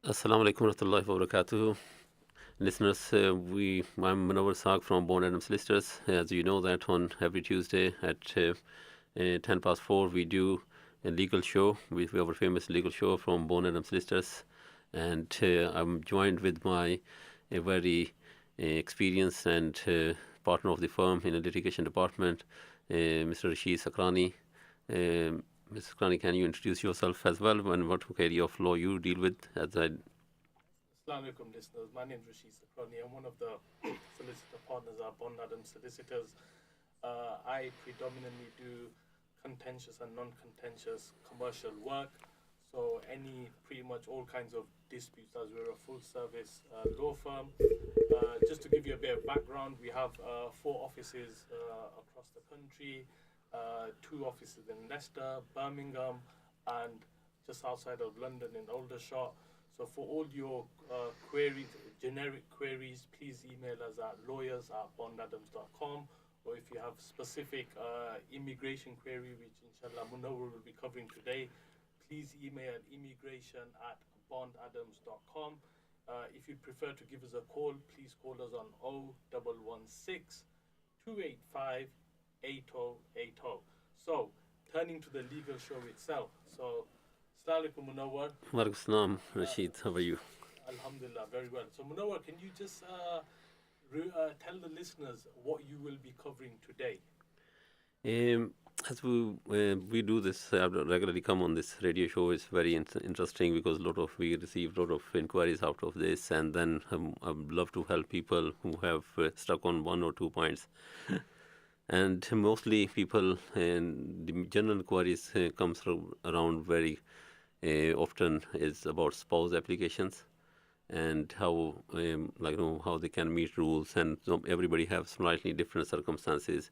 Assalamu alaikum wa rahmatullahi wa barakatuh. Listeners, I'm Munawar Saaq from Bond Adam Solicitors. As you know that on every Tuesday at 10 past 4 we do a legal show. We have our famous legal show from Bond Adam Solicitors. And I'm joined with my very experienced and partner of the firm in the litigation department, Mr. Rashid Sakrani. Mr. Sakrani, can you introduce yourself as well and what area of law you deal with? As I Assalamu alaikum, listeners. My name is Rashid Sakrani. I'm one of the solicitor partners at Bond Adam Solicitors. I predominantly do contentious and non-contentious commercial work. So pretty much all kinds of disputes, as we're a full-service law firm. Just to give you a bit of background, we have 4 offices across the country, 2 offices in Leicester, Birmingham, and just outside of London in Aldershot. So for all your queries, generic queries, please email us at lawyers@bondadams.com. Or if you have specific immigration query, which inshallah Munawwar will be covering today, please email immigration@bondadams.com. If you prefer to give us a call, please call us on 0116 285 8080. So, turning to the legal show itself. So, Assalamu alaikum, Munawwar. Walaikum Assalam, Rashid. How are you? Alhamdulillah, very well. So, Munawwar, can you just tell the listeners what you will be covering today? As we do this, I regularly come on this radio show. It's very interesting because we receive a lot of inquiries out of this, and then I'd love to help people who have stuck on 1 or 2 points. And mostly people, the general inquiries comes around very often is about spouse applications and how how they can meet rules, and everybody have slightly different circumstances.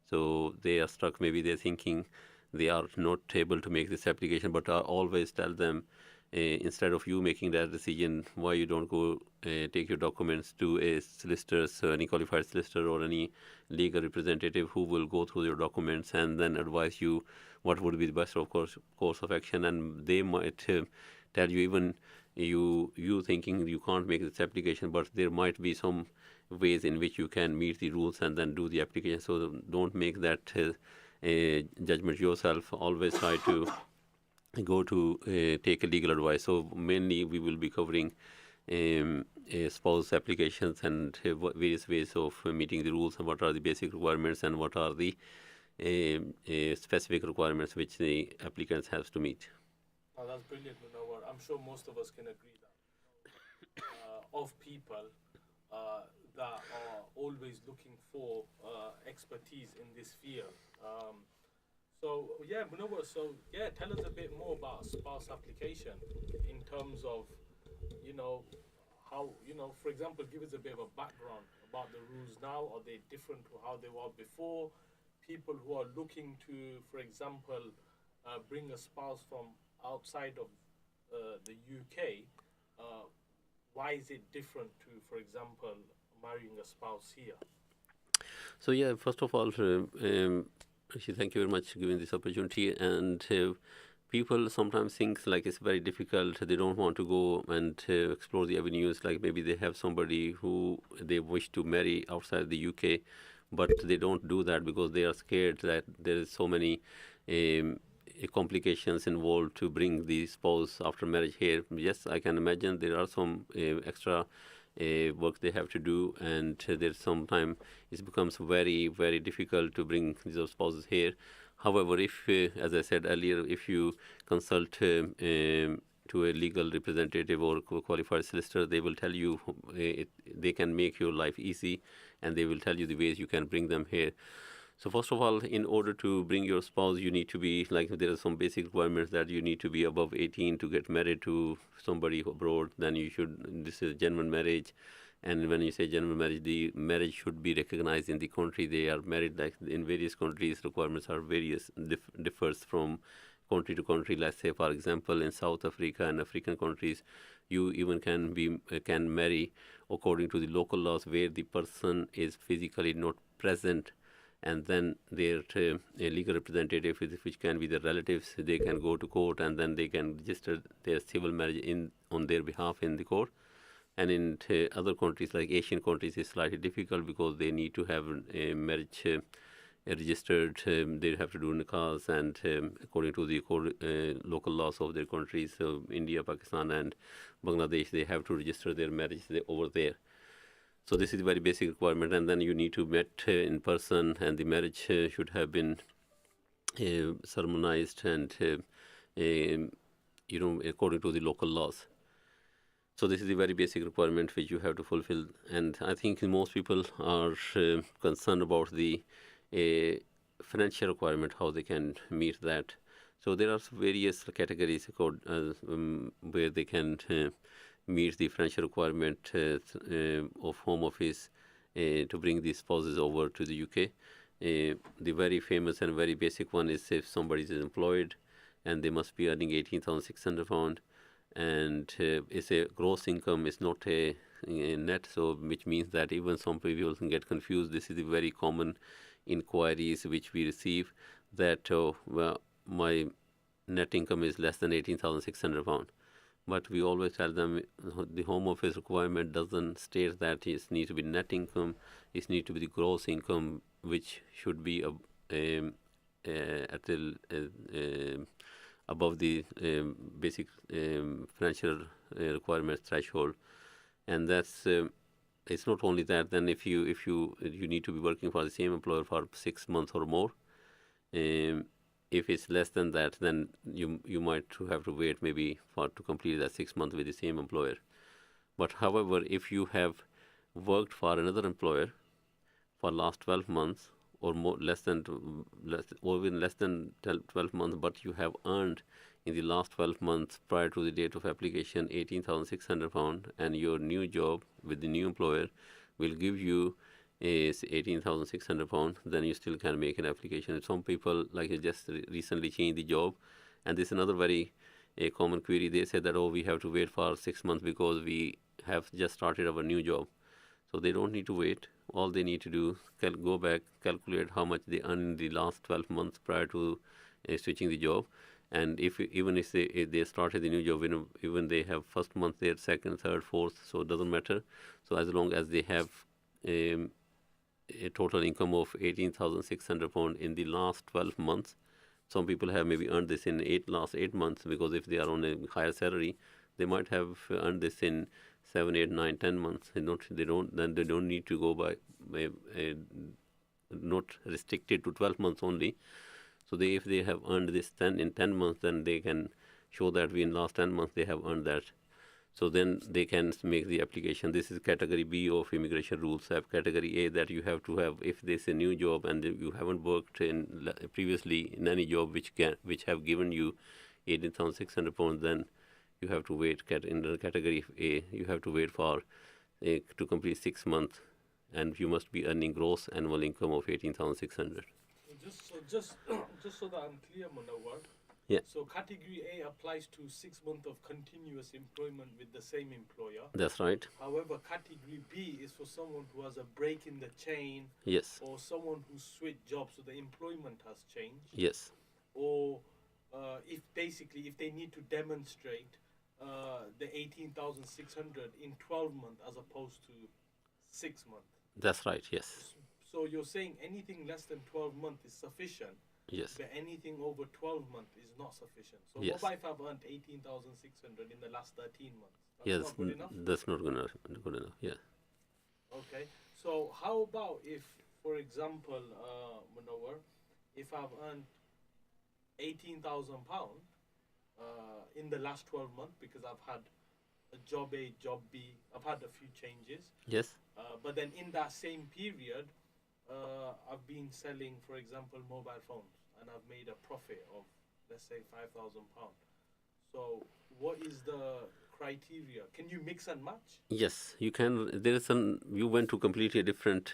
So they are stuck. Maybe they're thinking they are not able to make this application, but I always tell them, instead of you making that decision, why you don't go take your documents to a solicitor, so any qualified solicitor or any legal representative who will go through your documents and then advise you what would be the best course of action. And they might tell you, even you thinking you can't make this application, but there might be some ways in which you can meet the rules and then do the application. So don't make that judgment yourself. Always try to go to take a legal advice. So mainly we will be covering spouse applications and various ways of meeting the rules, and what are the basic requirements and what are the specific requirements which the applicants has to meet. Oh, that's brilliant, Munawwar. I'm sure most of us can agree that of people that are always looking for expertise in this field. Munawwar, tell us a bit more about spouse application in terms of, how, for example, give us a bit of a background about the rules now. Are they different to how they were before? People who are looking to, for example, bring a spouse from outside of the UK, why is it different to, for example, marrying a spouse here? So first of all, Rishi, thank you very much for giving this opportunity. And people sometimes think like it's very difficult. They don't want to go and explore the avenues. Like maybe they have somebody who they wish to marry outside the UK, but they don't do that because they are scared that there is so many complications involved to bring the spouse after marriage here. Yes, I can imagine there are some extra work they have to do, and there's sometimes it becomes very, very difficult to bring these spouses here. However, if, as I said earlier, if you consult to a legal representative or qualified solicitor, they will tell you they can make your life easy, and they will tell you the ways you can bring them here. So first of all, in order to bring your spouse, you need to be, there are some basic requirements that you need to be above 18 to get married to somebody abroad. Then this is genuine marriage. And when you say genuine marriage, the marriage should be recognized in the country they are married. Like in various countries, requirements are differs from country to country. Let's say, for example, in South Africa and African countries, you even can marry according to the local laws where the person is physically not present, and then their legal representative, which can be their relatives, they can go to court and then they can register their civil marriage on their behalf in the court. And in other countries like Asian countries, it's slightly difficult because they need to have a marriage registered. They have to do nikahs, and according to the local laws of their countries, so India, Pakistan, and Bangladesh, they have to register their marriage over there. So this is a very basic requirement, and then you need to meet in person, and the marriage should have been sermonized and according to the local laws. So this is a very basic requirement which you have to fulfill, and I think most people are concerned about the financial requirement, how they can meet that. So there are various categories where they can meet the financial requirement of Home Office to bring the spouses over to the UK. The very famous and very basic one is if somebody is employed and they must be earning £18,600, and it's a gross income, it's not a net, so which means that even some people can get confused. This is a very common inquiries which we receive, that well, my net income is less than £18,600. But we always tell them the Home Office requirement doesn't state that it needs to be net income. It needs to be the gross income, which should be above the basic financial requirements threshold. And that's it's not only that. Then if you need to be working for the same employer for 6 months or more. If it's less than that, then you might have to wait maybe to complete that 6 months with the same employer. But however, if you have worked for another employer for last 12 months or more, even less than 12 months, but you have earned in the last 12 months prior to the date of application £18,600, and your new job with the new employer will give you is £18,600, then you still can make an application. And some people, like, just recently changed the job, and this is another very common query. They say that, we have to wait for 6 months because we have just started our new job. So they don't need to wait. All they need to do is go back, calculate how much they earn in the last 12 months prior to switching the job. And if they started the new job, even they have first month there, second, third, fourth, so it doesn't matter. So as long as they have a total income of £18,600 in the last 12 months. Some people have maybe earned this in last 8 months, because if they are on a higher salary, they might have earned this in 7, 8, 9, 10 months. They don't need to go by not restricted to 12 months only. So if they have earned this in 10 months, then they can show that in last 10 months they have earned that. So then they can make the application. This is category B of immigration rules. Category A, that you have to have, if there's a new job and you haven't worked previously in any job which have given you £18,600, then you have to wait. In the category A, you have to wait for to complete 6 months, and you must be earning gross annual income of £18,600. Just so that I'm clear, Munawar. Yeah. So category A applies to 6 months of continuous employment with the same employer. That's right. However, category B is for someone who has a break in the chain. Yes. Or someone who switched jobs, so the employment has changed. Yes. Or if they need to demonstrate the 18,600 in 12 months as opposed to 6 months. That's right. Yes. So you're saying anything less than 12 months is sufficient. Yes. But anything over 12 months is not sufficient. So yes. what if I've earned 18,600 in the last 13 months? That's not good enough? That's not good enough. Yeah. Okay. So how about if, for example, Munawar, if I've earned £18,000 in the last 12 months because I've had a job A, job B, I've had a few changes. Yes. But then in that same period, I've been selling, for example, mobile phones, and I've made a profit of, let's say, £5,000. So what is the criteria? Can you mix and match? Yes, you can. There is you went to completely a different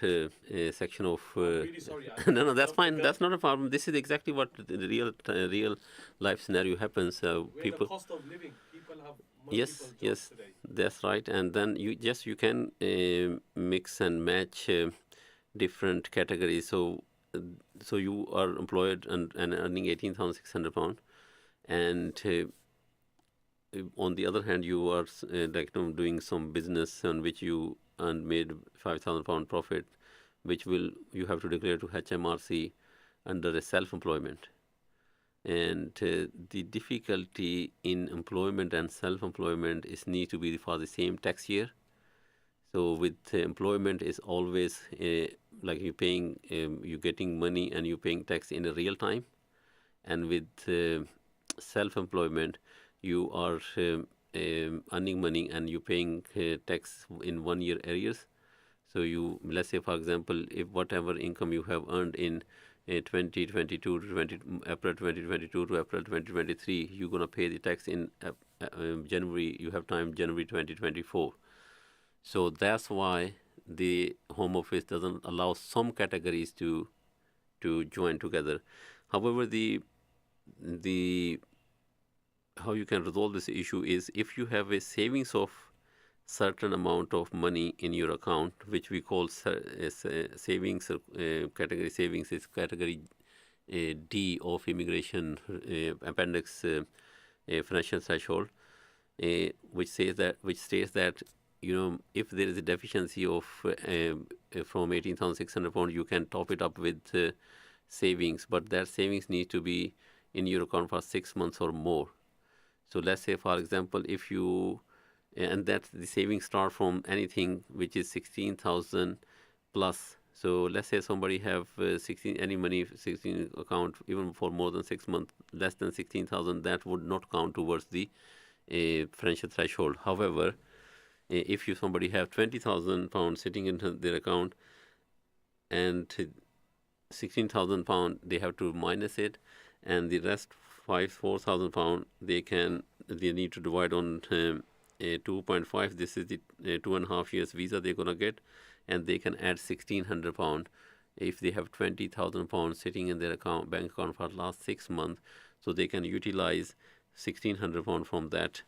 section of. I'm really sorry. No, that's fine. That's not a problem. This is exactly what the real life scenario happens. People. The cost of living. People have. Yes, yes, today. That's right. And then you can mix and match different categories. So you are employed and earning £18,600, and on the other hand, you are doing some business on which you and made £5,000 profit, which will you have to declare to HMRC under a self-employment. And the difficulty in employment and self-employment is need to be for the same tax year. So with employment is always like you paying, you getting money and you paying tax in a real time. And with self-employment, you are earning money and you paying tax in 1 year arrears. So you, let's say for example, if whatever income you have earned in 2022 to April 2022 to April 2023, you're gonna pay the tax in January. You have time January 2024. So that's why the Home Office doesn't allow some categories to join together. However, the how you can resolve this issue is if you have a savings of certain amount of money in your account, which we call savings, category savings is category D of immigration appendix financial threshold, which states that if there is a deficiency of from 18,600 pounds, you can top it up with savings, but that savings needs to be in your account for 6 months or more. So let's say, for example, if you and that the savings start from anything which is 16,000 plus. So let's say somebody have 16 account even for more than 6 months, less than 16,000, that would not count towards the financial threshold. However, if somebody have 20,000 pounds sitting in their account and 16,000 pound, they have to minus it, and the rest 4,000 pound they need to divide on 2.5. This is the 2.5 years visa they're gonna get, and they can add 1,600 pound if they have 20,000 pounds sitting in their bank account for the last 6 months. So they can utilize 1,600 pound from that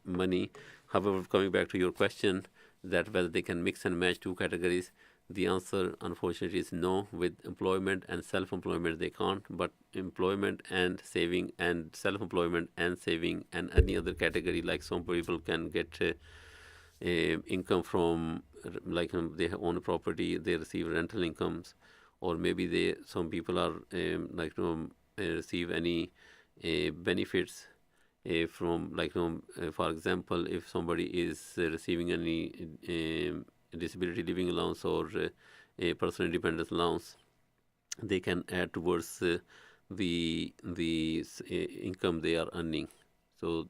money. However, coming back to your question, that whether they can mix and match two categories, the answer, unfortunately, is no. With employment and self-employment, they can't. But employment and saving, and self-employment and saving, and any other category, like some people can get income from, like they own a property, they receive rental incomes, or maybe some people are receive any benefits from, for example, if somebody is receiving any disability living allowance or a personal independence allowance, they can add towards the income they are earning. So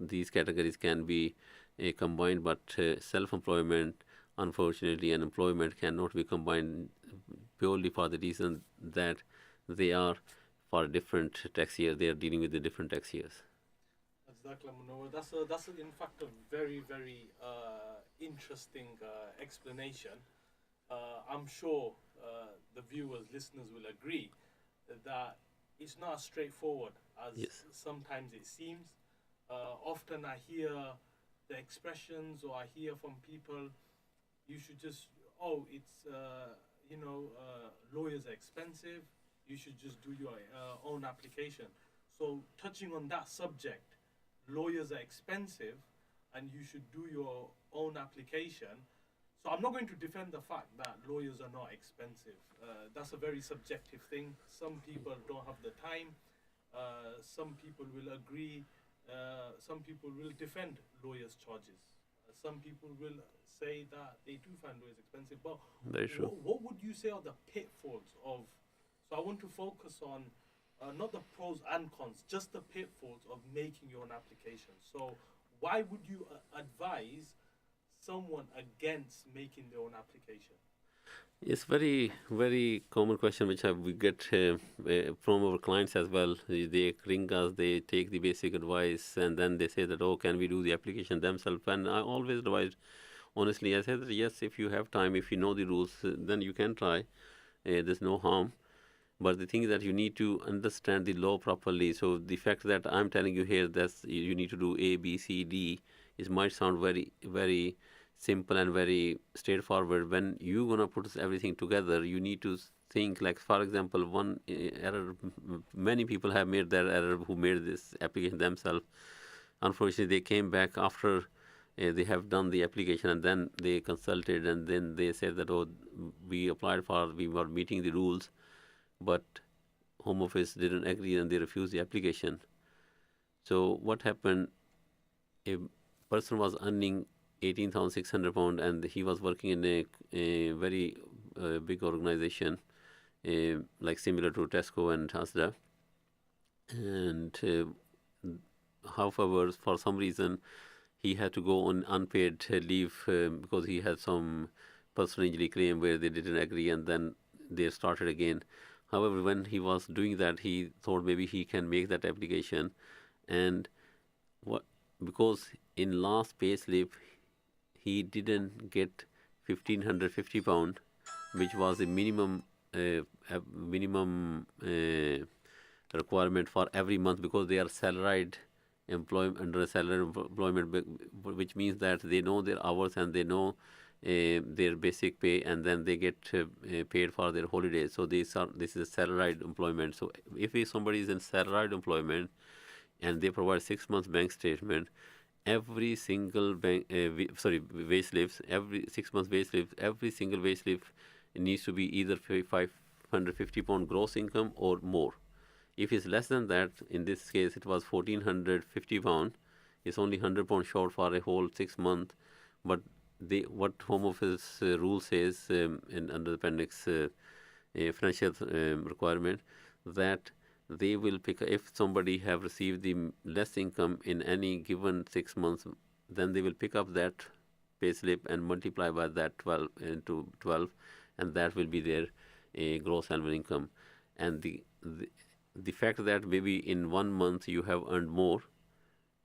these categories can be combined, but self-employment, unfortunately, and employment cannot be combined purely for the reason that they are for different tax years. They are dealing with the different tax years. Exactly, Munawar. That's in fact a very very interesting explanation. I'm sure the viewers, listeners will agree that it's not as straightforward as Yes. sometimes it seems. Often I hear the expressions, or I hear from people, you should just, oh, it's lawyers are expensive. You should just do your own application. So touching on that subject, lawyers are expensive, and you should do your own application. So I'm not going to defend the fact that lawyers are not expensive. That's a very subjective thing. Some people don't have the time. Some people will agree. Some people will defend lawyers' charges. Some people will say that they do find lawyers expensive. But Very true. what would you say are the pitfalls of? So I want to focus on not the pros and cons, just the pitfalls of making your own application. So why would you advise someone against making their own application? It's very, very common question which we get from our clients as well. They ring us, they take the basic advice, and then they say that, oh, can we do the application themselves? And I always advise, honestly, I said that yes, if you have time, if you know the rules, then you can try. There's no harm. But the thing is that you need to understand the law properly. So the fact that I'm telling you here that you need to do A, B, C, D, it might sound very, very simple and very straightforward. When you're gonna put everything together, you need to think, like for example, one error, many people have made that error who made this application themselves. Unfortunately, they came back after they have done the application, and then they consulted, and then they said that, oh, we applied for, we were meeting the rules, but Home Office didn't agree and they refused the application. So what happened? A person was earning £18,600 and he was working in a very big organization, like similar to Tesco and Asda. And however, for some reason, he had to go on unpaid leave because he had some personal injury claim where they didn't agree, and then they started again. However, when he was doing that, he thought maybe he can make that application, and what, because in last pay slip he didn't get £1,550, which was the minimum requirement for every month, because they are salaried employment, under salaried employment, which means that they know their hours and they know their basic pay, and then they get paid for their holidays. So this is a salaried employment. So if somebody is in salaried employment and they provide 6 months bank statement, every single wage slips, every 6 months wage slips, every single wage slip needs to be either £550 gross income or more. If it's less than that, in this case it was £1,450, it's only £100 short for a whole 6 months. But what Home Office rule says under the appendix financial requirement, that they will pick, if somebody have received the less income in any given 6 months, then they will pick up that pay slip and multiply by that 12 into 12, and that will be their gross annual income. And the fact that maybe in 1 month you have earned more,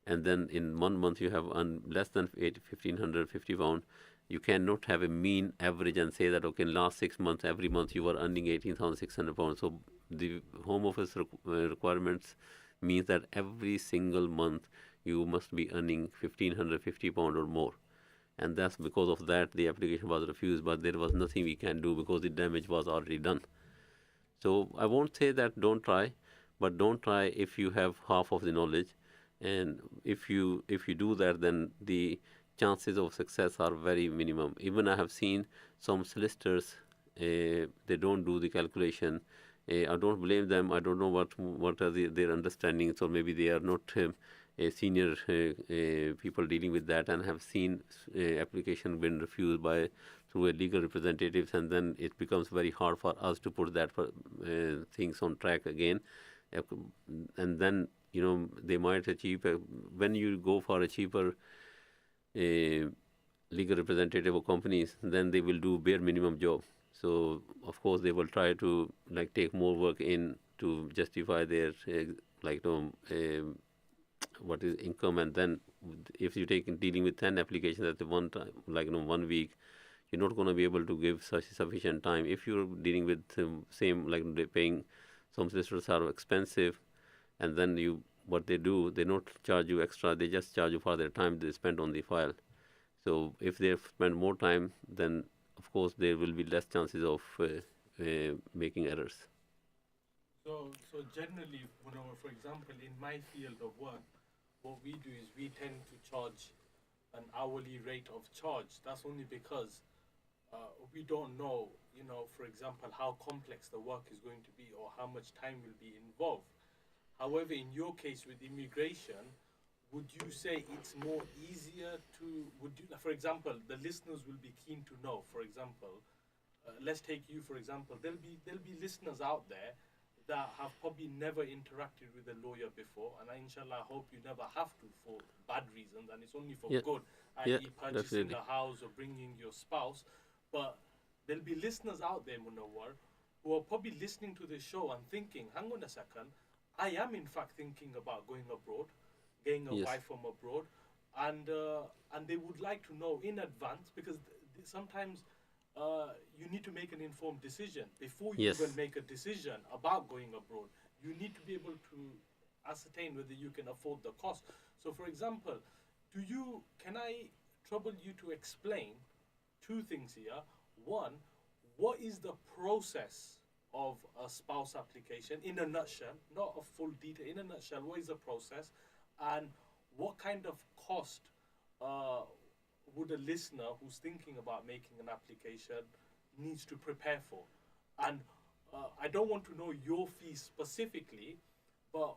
and then in 1 month you have earned less than £1,550, you cannot have a mean average and say that, okay, in last 6 months, every month you were earning £18,600. So the Home Office requirements means that every single month you must be earning £1,550 or more. And that's because of that the application was refused, but there was nothing we can do because the damage was already done. So I won't say that don't try, but don't try if you have half of the knowledge. And if you do that, then the chances of success are very minimum. Even I have seen some solicitors, they don't do the calculation. I don't blame them. I don't know what are their understandings, or maybe they are not senior people dealing with that, and have seen application been refused by through a legal representatives, and then it becomes very hard for us to put that things on track again. And then they might achieve when you go for a cheaper legal representative of companies, then they will do bare minimum job. So of course they will try to take more work in to justify their what is income. And then if you take dealing with 10 applications at the one time, 1 week, you're not going to be able to give such sufficient time. If you're dealing with same, like they're paying, some solicitors are expensive, and then what they do, they not charge you extra, they just charge you for their time they spent on the file. So if they spend more time, then of course there will be less chances of making errors. So generally, for example, in my field of work, what we do is we tend to charge an hourly rate of charge. That's only because we don't know, for example, how complex the work is going to be or how much time will be involved. However, in your case with immigration, would you say it's more easier for example, the listeners will be keen to know, for example, let's take you, for example, there'll be listeners out there that have probably never interacted with a lawyer before, and inshallah, I hope you never have to for bad reasons, and it's only for good, i.e. purchasing a house or bringing your spouse. But there'll be listeners out there, Munawwar, who are probably listening to this show and thinking, hang on a second, I am in fact thinking about going abroad, getting a wife from abroad, and they would like to know in advance, because sometimes you need to make an informed decision before you even make a decision about going abroad. You need to be able to ascertain whether you can afford the cost. So, for example, can I trouble you to explain two things here? One, what is the process of a spouse application in a nutshell, not a full detail, in a nutshell, what is the process and what kind of cost uh, would a listener who's thinking about making an application needs to prepare for? And I don't want to know your fees specifically, but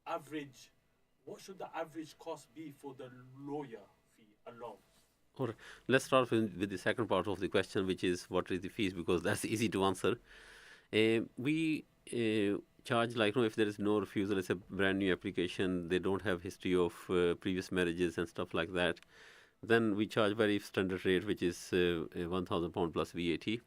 average, what should the average cost be for the lawyer fee alone? All right. Let's start with the second part of the question, which is what is the fees, because that's easy to answer. We charge, like, if there is no refusal, it's a brand new application, they don't have history of previous marriages and stuff like that, then we charge very standard rate, which is £1,000 plus VAT.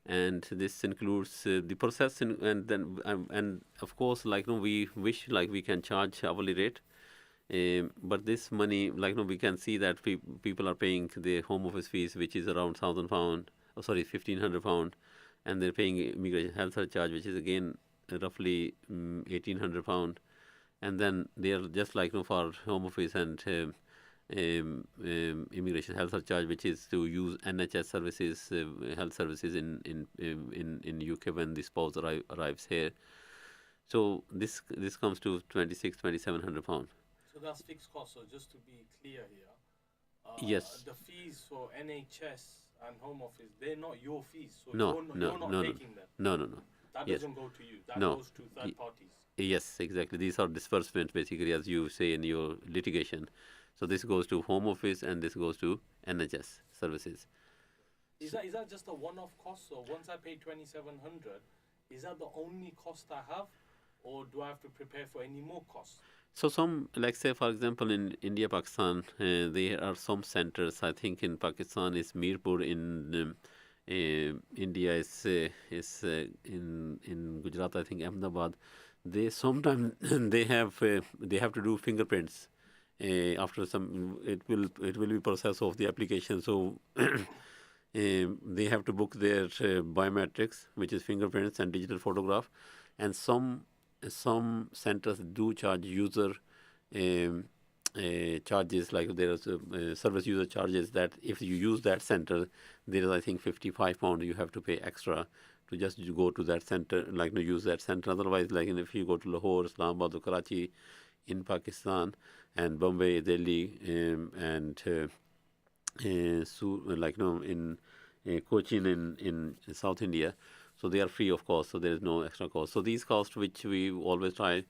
And this includes the process, and then and of course, we wish like we can charge hourly rate. But this money, we can see that people are paying the home office fees, which is around £1,000, oh sorry, £1,500, and they're paying immigration health surcharge, which is again roughly £1,800, and then they are just for home office and immigration health surcharge, which is to use NHS services, health services in UK when the spouse arrives here. So this comes to £2,700. So that's fixed cost. So just to be clear here, Yes. the fees for NHS and Home Office, they're not your fees. So No, you're not taking them. no. That Yes. doesn't go to you. That No. goes to third parties. Yes, exactly. These are disbursements, basically, as you say in your litigation. So this goes to Home Office and this goes to NHS services. Is that just a one-off cost? So once I pay 2,700, is that the only cost I have, or do I have to prepare for any more costs? So some, like say for example, in India, Pakistan, there are some centers. I think in Pakistan is Mirpur, in India in Gujarat, I think Ahmedabad. They sometimes they have to do fingerprints. After some, it will be process of the application. So they have to book their biometrics, which is fingerprints and digital photograph, and some centers do charge user charges, like there is service user charges, that if you use that center, there is I think £55 you have to pay extra to just go to that center, use that center. Otherwise, if you go to Lahore, Islamabad or Karachi in Pakistan, and Bombay, Delhi, and in Cochin in South India, so they are free of cost, so there is no extra cost. So these costs, which we always try,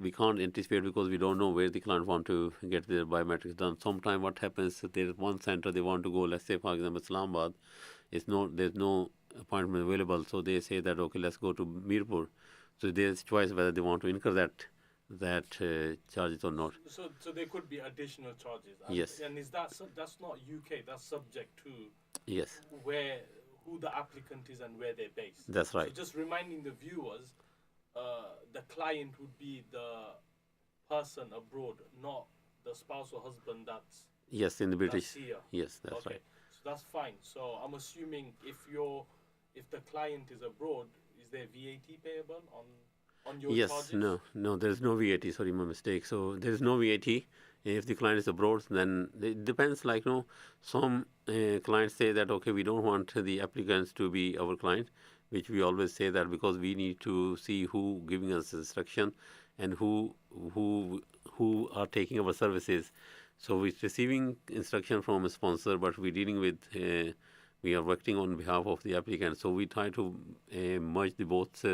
we can't anticipate because we don't know where the client want to get their biometrics done. Sometimes what happens, there is one center they want to go, let's say for example Islamabad, there's no appointment available, so they say that okay, let's go to Mirpur. So there's choice whether they want to incur that charges or not. So there could be additional charges. Yes. And is that's not UK? That's subject to Yes, who the applicant is and where they're based. that's right. So just reminding the viewers, the client would be the person abroad, not the spouse or husband. Yes, in the British. Seerah. Yes, that's Okay, right. so that's fine. So I'm assuming if the client is abroad, is there VAT payable on your Yes, charges? no, there is no VAT. Sorry, my mistake. So there is no VAT. If the client is abroad, then it depends. Some clients say that okay, we don't want the applicants to be our client, which we always say that because we need to see who giving us instruction and who are taking our services. So we're receiving instruction from a sponsor, but we're dealing with. We are working on behalf of the applicant. So we try to merge the both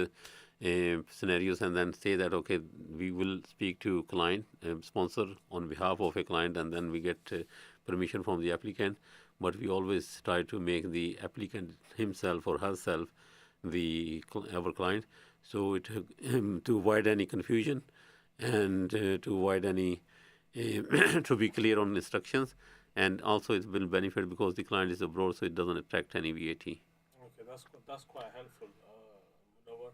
scenarios and then say that okay, we will speak to client sponsor on behalf of a client, and then we get permission from the applicant. But we always try to make the applicant himself or herself our client, so to avoid any confusion and to avoid any to be clear on instructions, and also it will benefit because the client is abroad, so it doesn't attract any VAT. Okay, that's quite helpful. Munawar.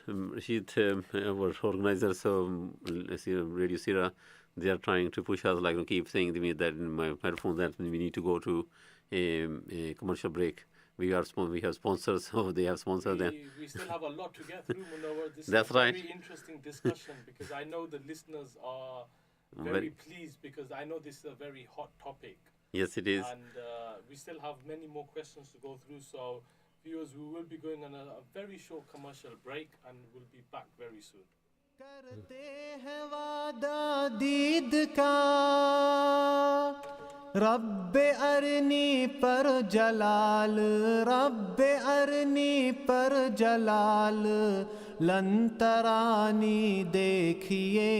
Rashid, our organizers, Radio Seerah, they are trying to push us, keep saying to me that in my microphone that we need to go to a commercial break. We have sponsors, so they have sponsored them. We still have a lot to get through, Munawar. This That's is a right. very interesting discussion because I know the listeners are very pleased because I know this is a very hot topic. Yes, it is. And we still have many more questions to go through. So, viewers, we will be going on a very short commercial break, and we'll be back very soon. کرتے ہیں وعدہ دید کا رب ارنی پر جلال، رب ارنی پر جلال، لن ترانی دیکھیے،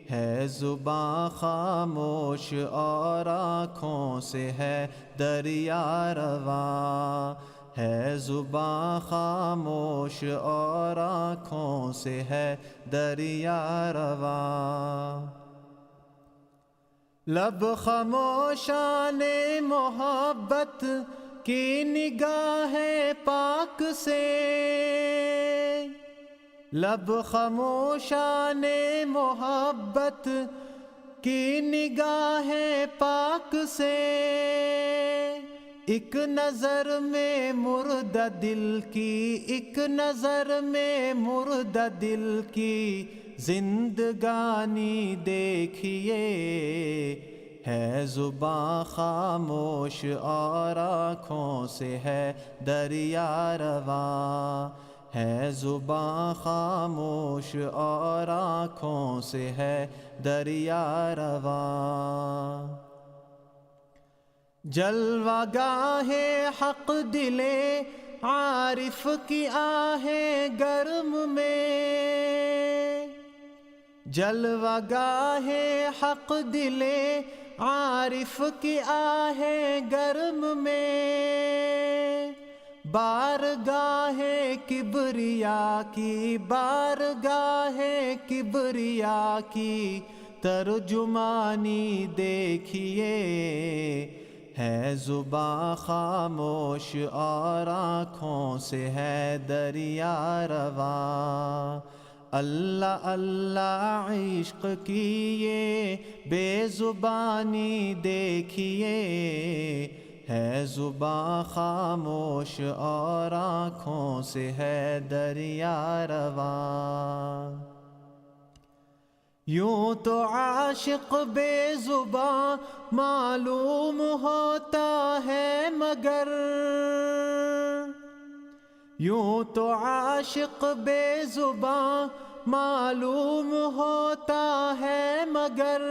ہے زباں خاموش اور آنکھوں سے ہے دریا رواں، ہے زباں خاموش اور آنکھوں سے ہے دریا رواں، لب خاموشان محبت کی نگاہ پاک سے، لب خاموشان محبت کی نگاہ پاک سے، ایک نظر میں مردہ دل کی، ایک نظر میں مردہ دل کی زندگانی دیکھیے، ہے زباں خاموش اور آنکھوں سے ہے دریا رواں، ہے زباں خاموش اور آنکھوں سے ہے دریا رواں، جلوہ گاہ حق دل عارف کی آہیں گرم میں، جلوہ گاہ حق دل عارف کی آہیں گرم میں، بارگاہ کبریا کی، بارگاہ کبریا کی ترجمانی دیکھیے، ہے زباں خاموش اور آنکھوں سے ہے دریا رواں، اللہ اللہ عشق کی یہ بے زبانی دیکھیے، ہے زباں خاموش اور آنکھوں سے ہے دریا رواں، یوں تو عاشق بے زباں معلوم ہوتا ہے مگر، یوں تو عاشق بے زباں معلوم ہوتا ہے مگر،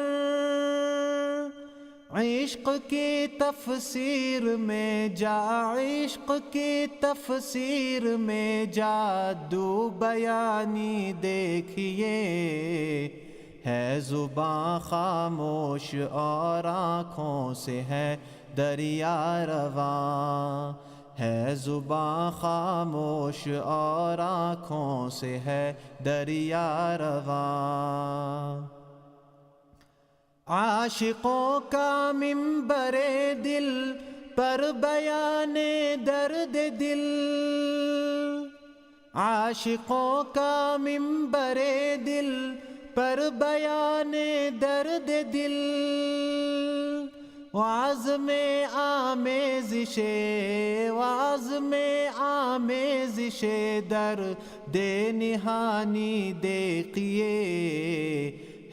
عشق کی تفسیر میں جا، عشق کی تفسیر میں جادو بیانی دیکھیے، ہے زباں خاموش اور آنکھوں سے ہے دریا رواں، ہے زباں خاموش اور آنکھوں سے ہے دریا رواں، عاشقوں کا منبر دل پر بیان درد دل، عاشقوں کا منبر دل پر بیان درد دل، وعظ میں آمیزش، وعظ میں آمیزش درد نہانی دیکھیے،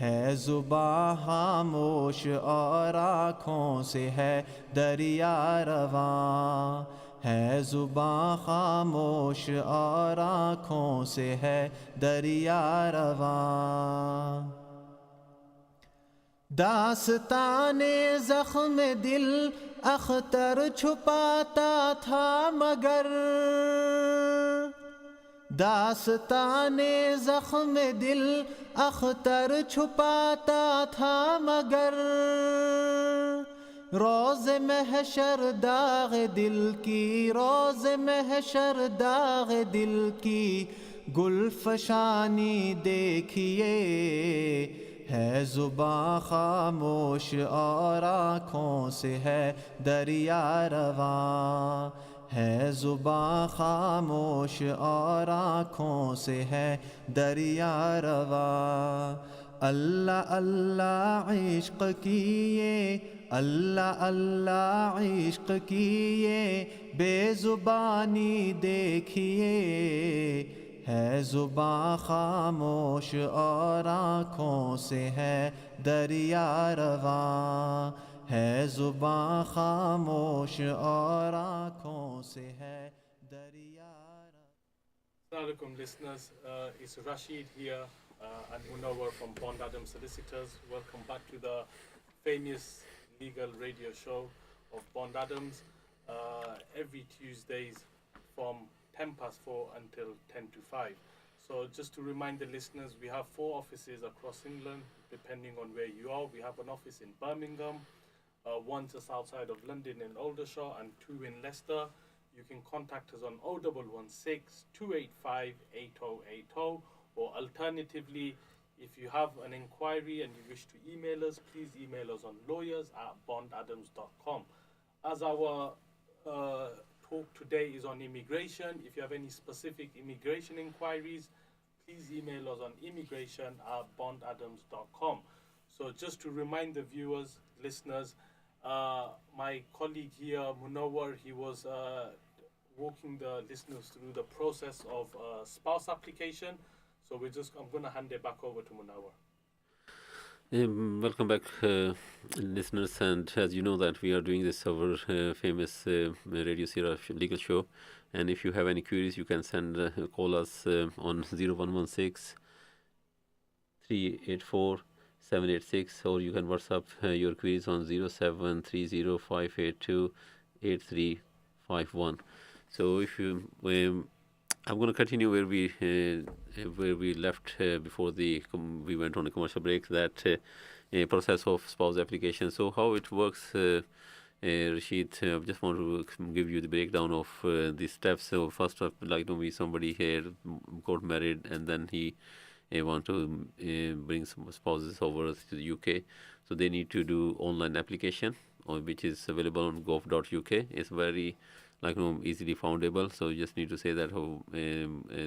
ہے زباں خاموش اور آنکھوں سے ہے دریا رواں، ہے زباں خاموش اور آنکھوں سے ہے دریا رواں، داستان زخم دل اختر چھپاتا تھا مگر، داستان زخم دل اختر چھپاتا تھا مگر، روز محشر داغ دل کی، روز محشر داغ دل کی گلفشانی دیکھیے، ہے زباں خاموش اور آنکھوں سے ہے دریا رواں، ہے زباں خاموش اور آنکھوں سے ہے دریا رواں، اللہ اللہ عشق کیے، اللہ اللہ عشق کیے، بے زبانی دیکھیے، ہے زباں خاموش اور آنکھوں سے ہے دریا رواں، है जुबां खामोश और आँखों से है दरिया. Assalamu alaikum, listeners. It's Rashid here and Munawar from Bond Adam Solicitors. Welcome back to the famous legal radio show of Bond Adams. Every Tuesdays from 4 until 5. So just to remind the listeners, we have 4 offices across England, depending on where you are. We have an office in Birmingham, one just outside of London in Aldershot, and 2 in Leicester. You can contact us on 0116 285 8080, or alternatively, if you have an inquiry and you wish to email us, please email us on lawyers@bondadams.com. As our talk today is on immigration, if you have any specific immigration inquiries, please email us on immigration@bondadams.com. So just to remind the viewers, listeners, my colleague here, Munawar, he was walking the listeners through the process of spouse application. So I'm going to hand it back over to Munawar. Welcome back, listeners. And as you know that we are doing this our famous Radio Seerah legal show. And if you have any queries, you can call us on 0116 384 786, or you can WhatsApp your queries on 0730 582 8351. So if you, I'm going to continue where we left before we went on a commercial break. That process of spouse application. So how it works, Rashid, I just want to give you the breakdown of the steps. So first up, like somebody here got married, and then he want to bring some spouses over to the UK. So they need to do online application, which is available on gov.uk. It's very easily foundable. So you just need to say that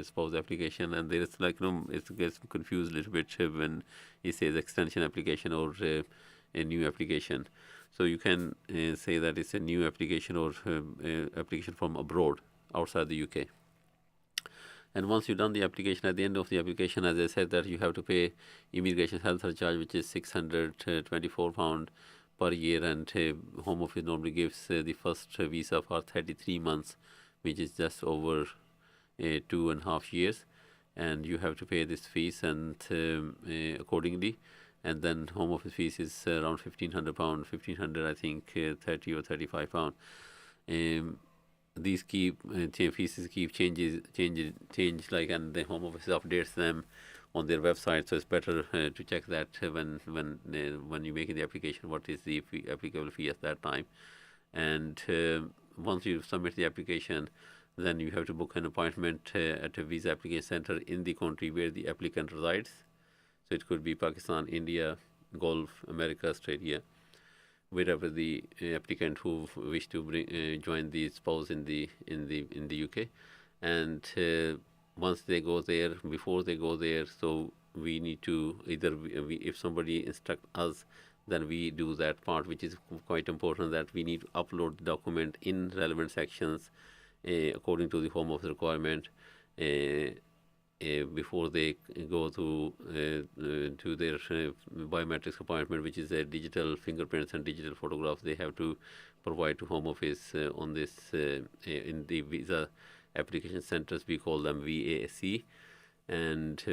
spouse application, and there is it gets confused a little bit when it says extension application or a new application. So you can say that it's a new application or application from abroad, outside the UK. And once you've done the application, at the end of the application, as I said, that you have to pay immigration health surcharge, which is £624 per year, and Home Office normally gives the first visa for 33 months, which is just over 2.5 years, and you have to pay this fees and accordingly. And then Home Office fees is around £1,500, 1,500 I think, 30 or £35. These fees keep change, and the Home Office updates them on their website. So it's better to check that when you make the application, what is the applicable fee at that time. And once you submit the application, then you have to book an appointment at a visa application center in the country where the applicant resides. So it could be Pakistan, India, Gulf, America, Australia, wherever the applicant who wish to join the spouse in the UK. And once they go there, before they go there, so we need to if somebody instruct us, then we do that part, which is quite important, that we need to upload the document in relevant sections according to the Home Office requirement before they go to their biometrics appointment, which is a digital fingerprints and digital photographs they have to provide to Home Office on this in the visa application centers. We call them VAC. And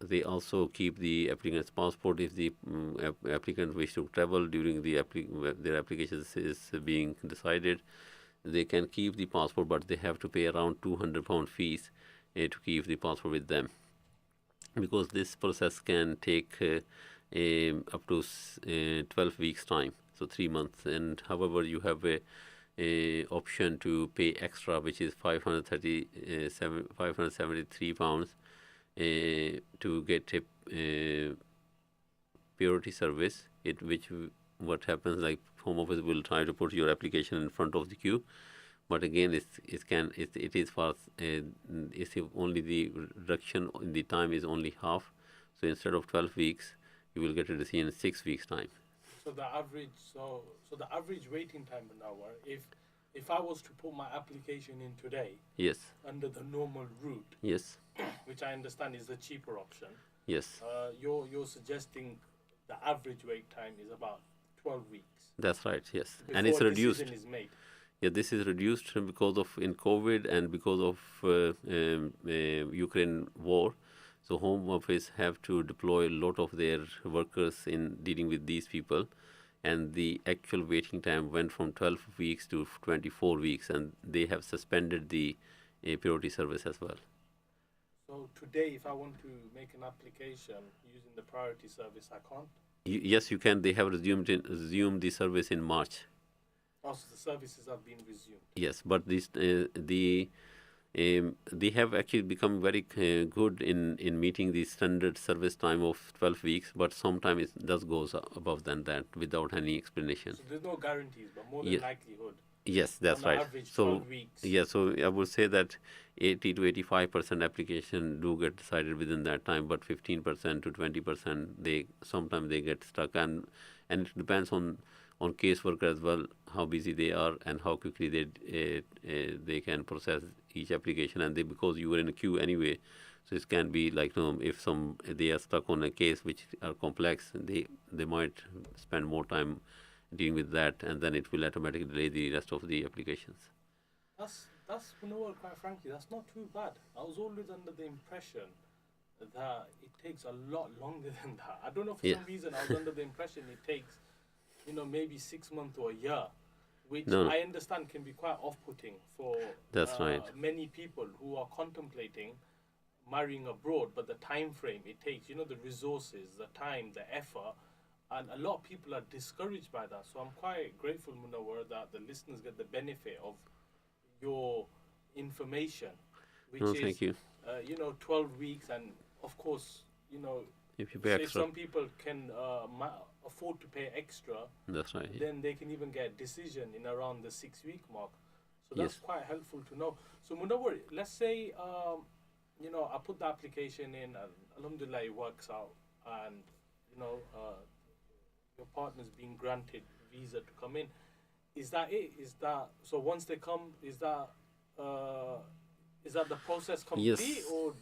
they also keep the applicant's passport if the applicant wish to travel during their application is being decided. They can keep the passport, but they have to pay around £200 fees to keep the passport with them, because this process can take up to 12 weeks time, so 3 months. And however, you have a option to pay extra, which is £573 to get a priority service. What happens, like Home Office will try to put your application in front of the queue, but again it's only the reduction in the time is only half. So instead of 12 weeks, you will get a decision in 6 weeks time. So the average waiting time an hour, if I was to put my application in today, yes, under the normal route, yes, which I understand is the cheaper option, yes, you're suggesting the average wait time is about 12 weeks That's right, yes. before And it's a reduced. decision is made. Yeah, this is reduced because of in COVID and because of Ukraine war. So Home Office have to deploy a lot of their workers in dealing with these people, and the actual waiting time went from 12 weeks to 24 weeks, and they have suspended the priority service as well. So today, if I want to make an application using the priority service, I can't. Yes, you can. They have resumed the service in March. Also, the services have been resumed. Yes, but they have actually become very good in meeting the standard service time of 12 weeks, but sometimes it does goes above than that without any explanation. So there's no guarantees, but more than Ye- likelihood. Yes, that's On right. average, So 12 weeks. yeah, so I would say that 80 to 85% application do get decided within that time, but 15% to 20% they sometimes they get stuck, and it depends on caseworker as well, how busy they are and how quickly they can process each application, and they because you were in a queue anyway, so it can be like if they are stuck on a case which are complex, they might spend more time dealing with that, and then it will automatically delay the rest of the applications. That's you know what, quite frankly, that's not too bad. I was always under the impression that it takes a lot longer than that. I don't know, for Yeah. some reason I was under the impression it takes, maybe 6 months or a year, which No. I understand can be quite off-putting for That's right. many people who are contemplating marrying abroad, but the time frame it takes, the resources, the time, the effort, and a lot of people are discouraged by that. So I'm quite grateful, Munawar, that the listeners get the benefit of your information, which No, is thank you. 12 weeks, and of course, If you pay say extra, some people can afford to pay extra, that's right. then they can even get a decision in around the 6-week mark. So that's Yes. quite helpful to know. So Munawar, let's say I put the application in, and alhamdulillah it works out, and your partner's being granted visa to come in. Is that it? Is that so? Once they come, is that the process complete, Yes. or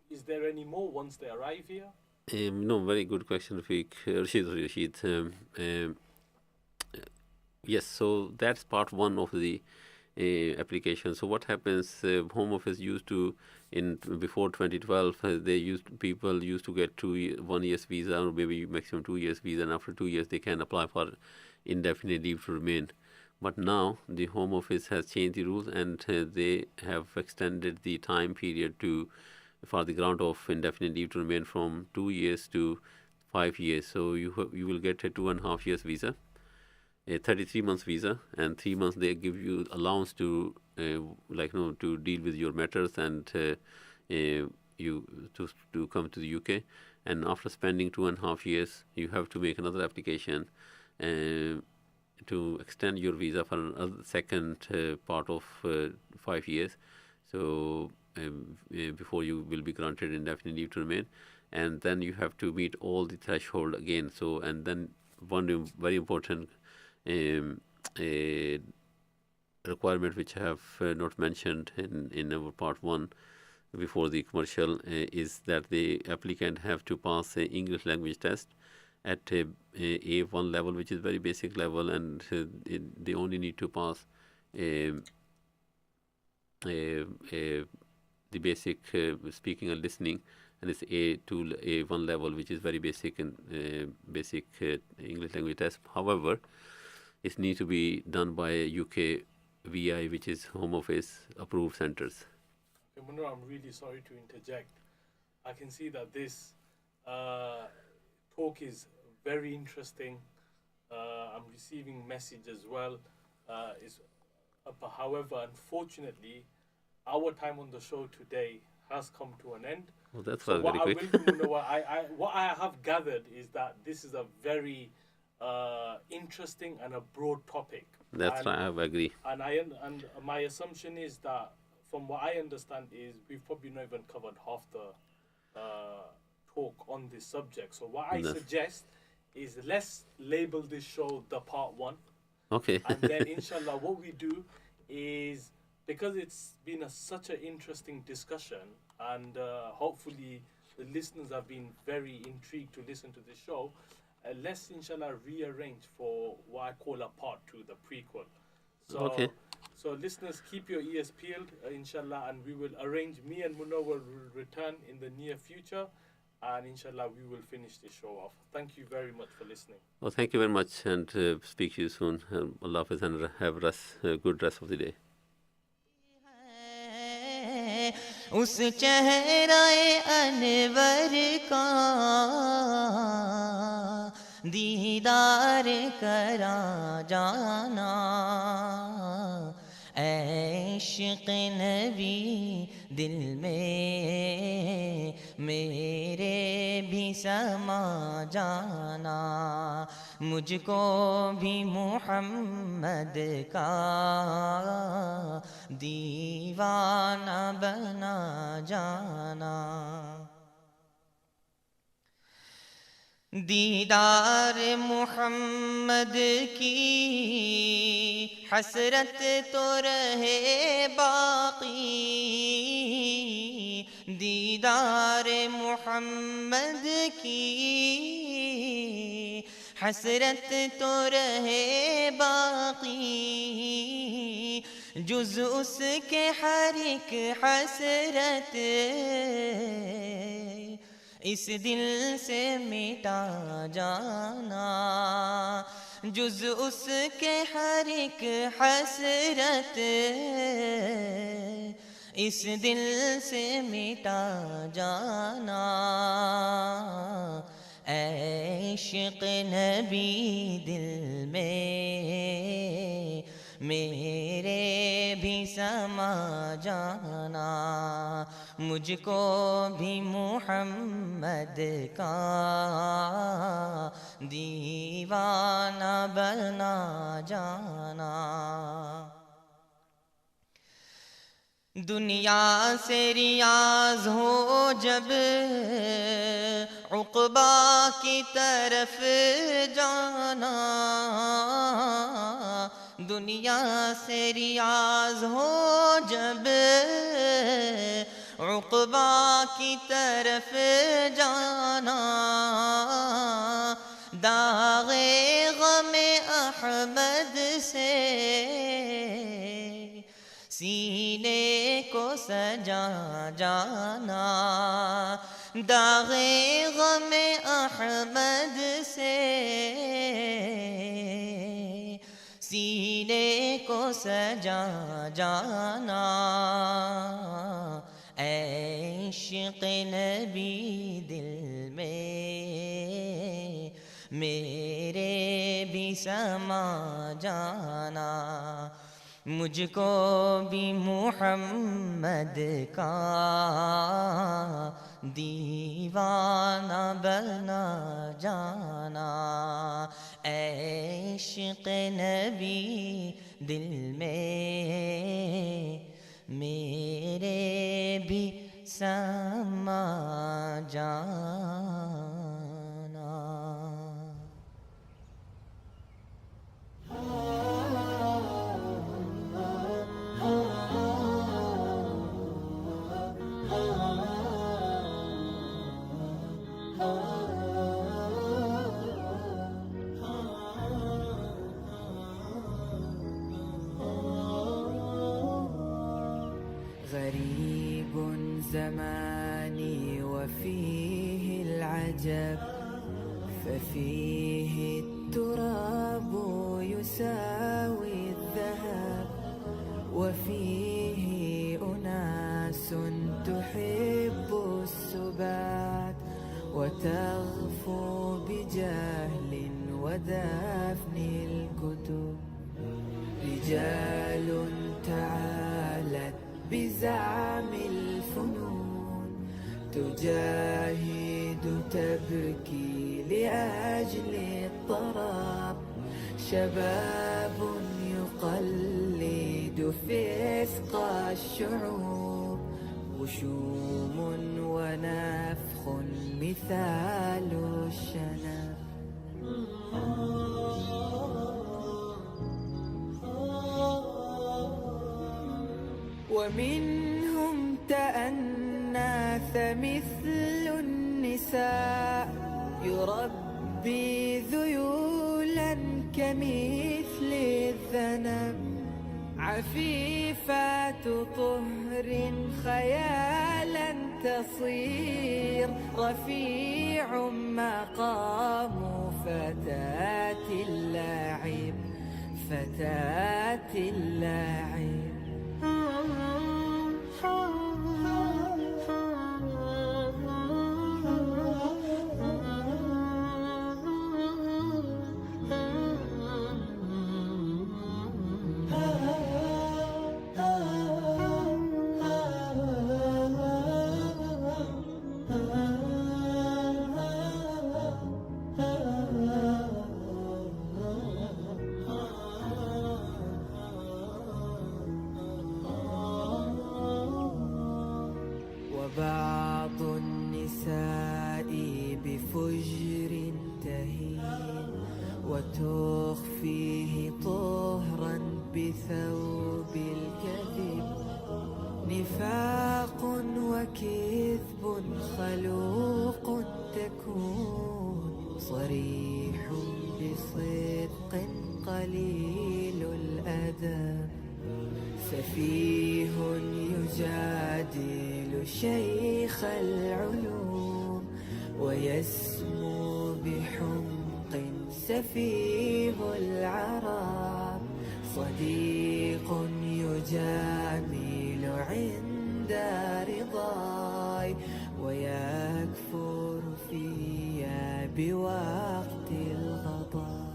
is there any more once they arrive here? No, very good question, Rafiq. Rashid. Yes, so that's part one of the application. So what happens? Home Office used to in before 2012, people used to get 1 year's visa or maybe maximum 2 years visa, and after 2 years they can apply for indefinite leave to remain. But now the Home Office has changed the rules, and they have extended the time period for the grant of indefinite leave to remain from 2 years to 5 years. So you will get a 2.5 years visa, a 33 months visa, and 3 months they give you allowance to to deal with your matters and you to come to the UK. And after spending 2.5 years, you have to make another application to extend your visa for another second part of 5 years. So before you will be granted indefinite leave to remain, and then you have to meet all the threshold again. So and then one very important a requirement which I have not mentioned in our part one before the commercial is that the applicant have to pass a English language test at a A1 level, which is very basic level, and they only need to pass the basic speaking and listening, and it's A2 A1 level, which is very basic and basic English language test. However, it needs to be done by a UK VI, which is Home Office approved centres. Munawar, I'm really sorry to interject. I can see that this talk is very interesting. I'm receiving message as well. However, unfortunately, our time on the show today has come to an end. Well, that's So what very I quick. will do, what I have gathered is that this is a very interesting and a broad topic. That's right, I agree. And my assumption is that, from what I understand, is we've probably not even covered half the talk on this subject. So what I No. suggest is let's label this show the part one, Okay. and then inshallah what we do is, because it's been such an interesting discussion, and hopefully the listeners have been very intrigued to listen to this show, let's inshallah rearrange for what I call a part 2, the prequel. So, Okay. so listeners, keep your ears peeled, inshallah, and we will arrange. Me and Munawar will return in the near future, and inshallah we will finish the show off. Thank you very much for listening. Well, thank you very much, and speak to you soon. Allah Hafiz, and have good rest of the day. اس چہرہ انور کا دیدار کرا جانا، اے عشق نبی دل میں میرے بھی سما جانا، مجھ کو بھی محمد کا دیوانہ بنا جانا، دیدار محمد کی حسرت تو رہے باقی، دیدار محمد کی حسرت تو رہے باقی، جز اس کے ہر ایک حسرت اس دل سے مٹا جانا، جز اس کے ہر ایک حسرت اس دل سے مٹا جانا، اے عشق نبی دل میں میرے بھی سما جانا، مجھ کو بھی محمد کا دیوانہ بنا جانا، دنیا سے ریاض ہو جب عقبہ کی طرف جانا، دنیا سے ریاض ہو جب عقبہ کی طرف جانا، داغ غم احمد سے سینے کو سجا جانا، داغ غم احمد سے سینے کو سجا جانا، اے عشق نبی دل میں میرے بھی سما جانا، مجھ کو بھی محمد کا دیوانہ بنا جانا، اے عشق نبی دل میں میرے بھی سما جانا۔ غريب زماني وفيه العجب، ففيه التراب يساوي الذهب، وفيه أناس تحب السبات وتغفو بجهل ودفن الكتب، رجال تعالت بزعم الفنون تجاهد تبكي لأجل الطرب، شباب يقلد فسق الشعوب، وشوم ونفخ مثال الشنب. ومنهم تأناث مثل النساء يربى ربي ذيولا كمثل الذنب عفيفات طهر خيالا تصير رفيع مقام فتاة اللاعب فتاة اللاعب وبعض النساء بفجر تهين وتخفيه طهرا بثوب الكذب نفاق وكذب خلوق تكون صريح بصدق قليل الأدب سفيه يجادل شيخ العلوم ويسمو بحمق سفيه العرب صديق يجامل عند رضاي ويكفر فيا بوقت الغضب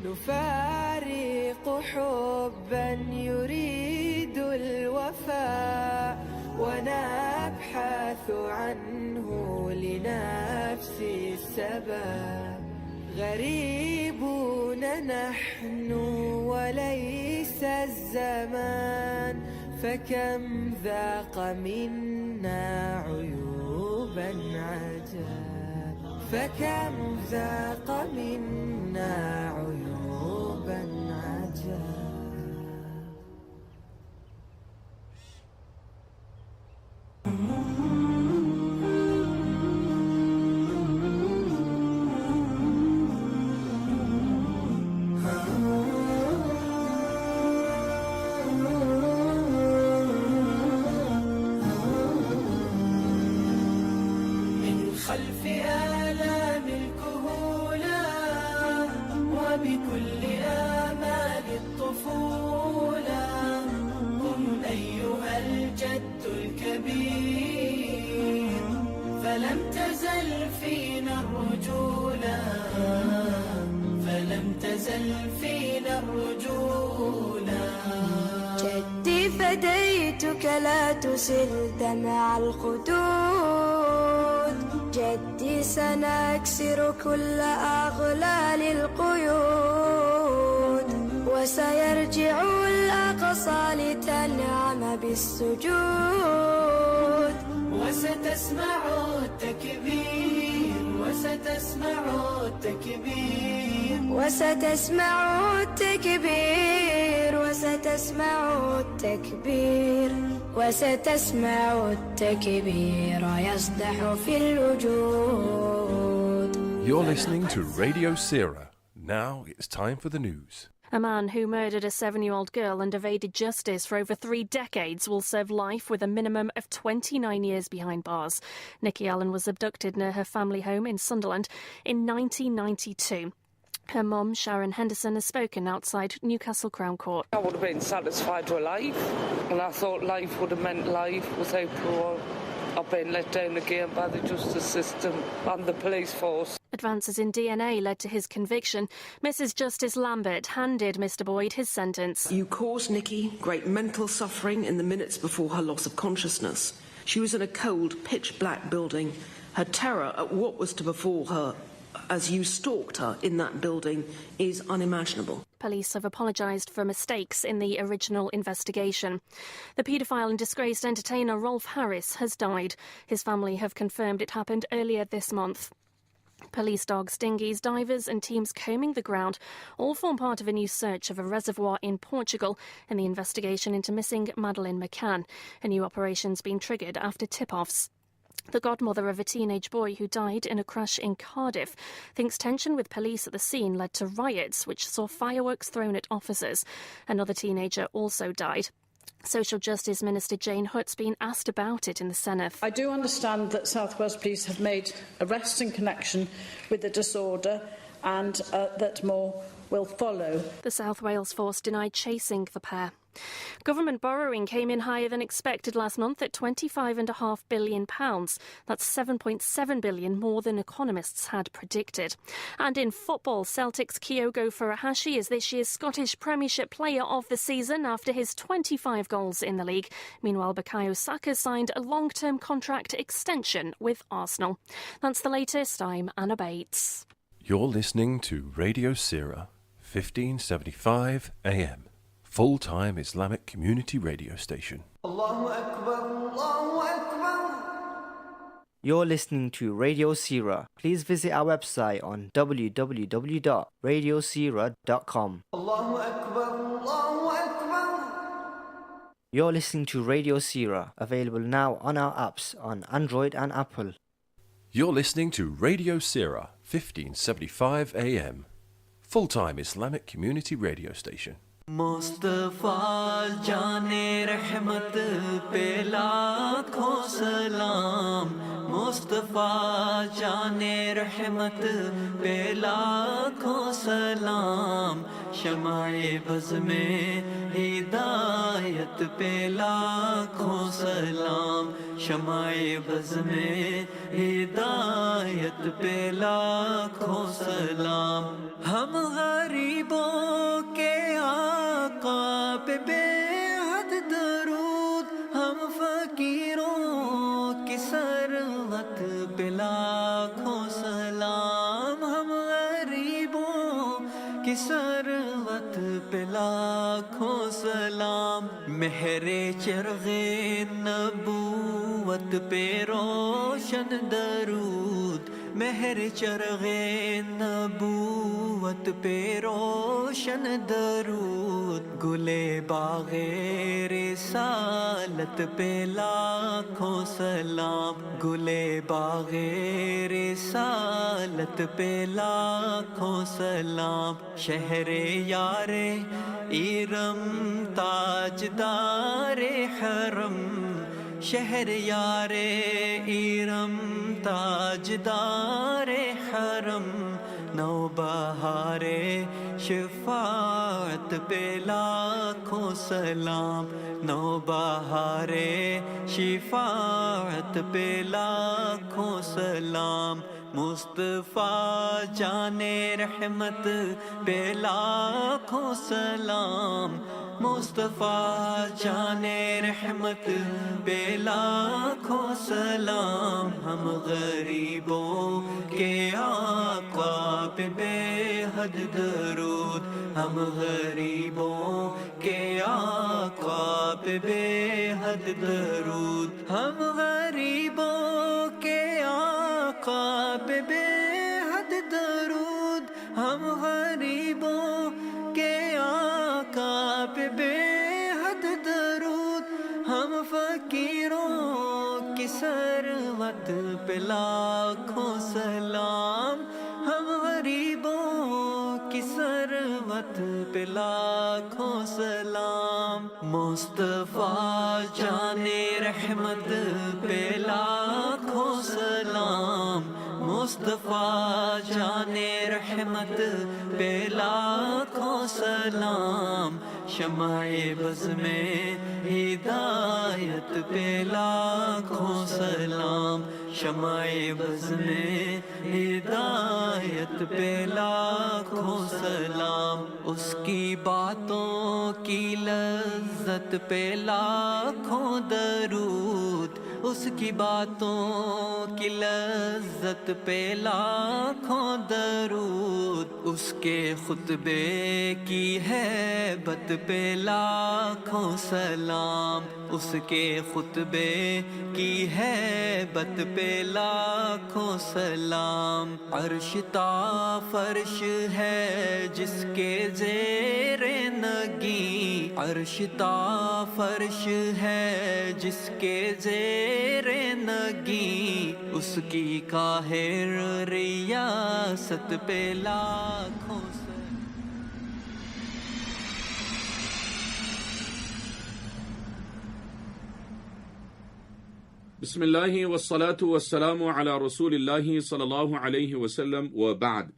نفارق حبا يريد الوفاء ونبحث عنه لنفس السبب غريبون نحن وليس الزمان فكم ذاق منا عيوبا عجاب فكم ذاق منا عيوبا عجاب خلف آلام الكهولة وبكل آمال الطفولة قم أيها الجد الكبير فلم تزل فينا الرجولة فلم تزل فينا الرجولة جدي فديتك لا تسل دمع الخدود جدي سنكسر كل أغلال القيود وسيرجع الأقصى لتنعم بالسجود وستسمع التكبير وستسمع التكبير وستسمع التكبير وستسمع التكبير وستسمع التكبير يصدح في الوجود. You're listening to Radio Seerah. Now it's time for the news. A man who murdered a 7-year-old girl and evaded justice for over 3 decades will serve life with a minimum of 29 years behind bars. Nikki Allen was abducted near her family home in Sunderland in 1992. Her mum, Sharon Henderson, has spoken outside Newcastle Crown Court. I would have been satisfied with life, and I thought life would have meant life without parole. I've been let down again by the justice system and the police force. Advances in DNA led to his conviction. Mrs Justice Lambert handed Mr Boyd his sentence. You caused Nikki great mental suffering in the minutes before her loss of consciousness. She was in a cold, pitch-black building. Her terror at what was to befall her as you stalked her in that building is unimaginable. Police have apologised for mistakes in the original investigation. The paedophile and disgraced entertainer Rolf Harris has died. His family have confirmed it happened earlier this month. Police dogs, dinghies, divers and teams combing the ground all form part of a new search of a reservoir in Portugal in the investigation into missing Madeleine McCann. A new operation's been triggered after tip-offs. The godmother of a teenage boy who died in a crash in Cardiff thinks tension with police at the scene led to riots, which saw fireworks thrown at officers. Another teenager also died. Social Justice Minister Jane Hutt's been asked about it in the Senedd. I do understand that South Wales Police have made arrests in connection with the disorder and that more will follow. The South Wales force denied chasing the pair. Government borrowing came in higher than expected last month at £25.5 billion. That's £7.7 billion more than economists had predicted. And in football, Celtic's Kyogo Furuhashi is this year's Scottish Premiership Player of the Season after his 25 goals in the league. Meanwhile, Bukayo Saka signed a long-term contract extension with Arsenal. That's the latest. I'm Anna Bates. You're listening to Radio Seerah, 1575 AM. Full-time Islamic community radio station. You're listening to Radio Seerah. Please visit our website on www.radioseerah.com. You're listening to Radio Seerah, available now on our apps on Android and Apple. You're listening to Radio Seerah, 1575 AM. Full-time Islamic community radio station. Mustafa जाने रहमत पे लाखों सलाम मुस्तफ़ा जाने रहमत पे लाखों सलाम शमाए बज़ में हिदायत पे लाखों सलाम शमाए बज़ में हिदायत पे लाखों सलाम हम गरीबों के आका पे बेहद दरूद हम फकीरों की सरवत पे लाखों सलाम हम गरीबों की सरवत पे लाखों सलाम महरे चरग़े नबूवत पे रोशन दरूद महर चरग़े नबूवत पे रोशन दरूद गुले बाग़े रिसालत पे लाखों सलाम गुले बाग़े रिसालत पे लाखों सलाम शहरे यारे इरम ताजदारे हरम शहर यारे इरम ताजदारे हरम नौबहारे शिफाअत पे लाखों सलाम नौबहारे शिफाअत पे लाखों सलाम मुस्तफ़ा जाने रहमत पे लाखों सलाम मुस्तफ़ा जाने रहमत पे लाखों सलाम हम गरीबों के आका पे बेहद दरूद हम गरीबों के आका पे बेहद दरूद हम गरीबों के आका पे बेहद दरूद हम गरीबों के आका पे बेहद दरूद हम फकीरों की सरवत पे लाखों सलाम हम गरीबों की सरवत पे लाखों सलाम मुस्तफ़ा जाने रहमत पे लाखों सलाम मुस्तफ़ा जाने रहमत पे लाखों सलाम शमाए बज़ में हिदायत पे लाखों सलाम शमाए बज़ में हिदायत पे लाखों सलाम उसकी बातों की लज़्ज़त पे लाखों दरूद उसकी बातों की लज़्ज़त पे लाखों दरूद उसके खुतबे की हैबत पे लाखों सलाम उसके खुतबे की हैबत पे पे लाखों सलाम। अर्श ता फर्श है जिसके ज़ेरे नगी, अर्श ता फर्श है जिसके ज़ेरे नगी, उसकी काहिर रियासत पे लाखों Bismillahi wassalatu wassalamu ala rasulillahi sallallahu alayhi wasallam wa ba'd.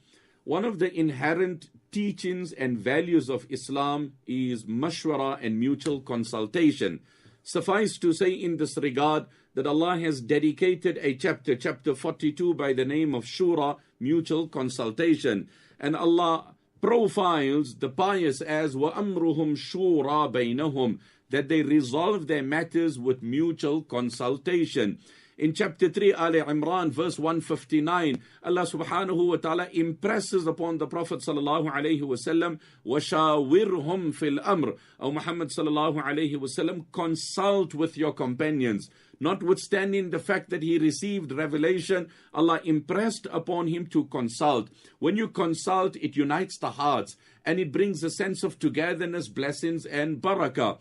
One of the inherent teachings and values of Islam is mashwara and mutual consultation. Suffice to say in this regard that Allah has dedicated a chapter, chapter 42, by the name of Shura, mutual consultation. And Allah profiles the pious as وَأَمْرُهُمْ شُورَى بَيْنَهُمْ, that they resolve their matters with mutual consultation. In chapter 3, Ali Imran, verse 159, Allah subhanahu wa ta'ala impresses upon the Prophet sallallahu alayhi wasallam, وَشَاوِرْهُمْ فِي الْأَمْرِ, O Muhammad sallallahu alayhi wasallam, consult with your companions. Notwithstanding the fact that he received revelation, Allah impressed upon him to consult. When you consult, it unites the hearts and it brings a sense of togetherness, blessings and barakah.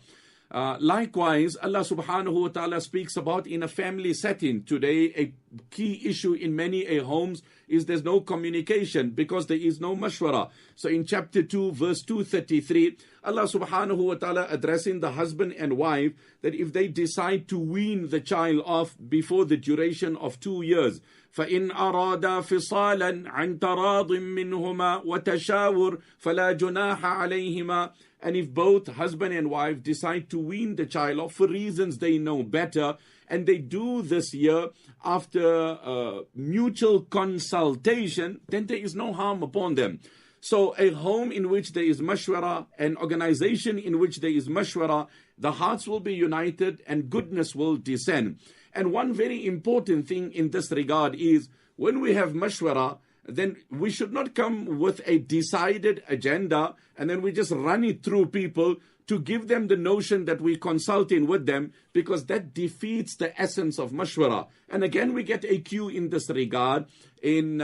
Likewise, Allah subhanahu wa ta'ala speaks about in a family setting. Today, a key issue in many homes is there's no communication because there is no mashwara. So in chapter 2, verse 233, Allah subhanahu wa ta'ala addressing the husband and wife that if they decide to wean the child off before the duration of 2 years, فَإِنْ أَرَادَا فِصَالًا عَنْ تَرَاضٍ مِّنْهُمَا وَتَشَاوُرٍ فَلَا جُنَاحَ عَلَيْهِمَا. And if both husband and wife decide to wean the child off for reasons they know better, and they do this year after mutual consultation, then there is no harm upon them. So a home in which there is mashwara, an organization in which there is mashwara, the hearts will be united and goodness will descend. And one very important thing in this regard is when we have mashwara, then we should not come with a decided agenda and then we just run it through people to give them the notion that we're consulting with them, because that defeats the essence of mashwara. And again, we get a cue in this regard in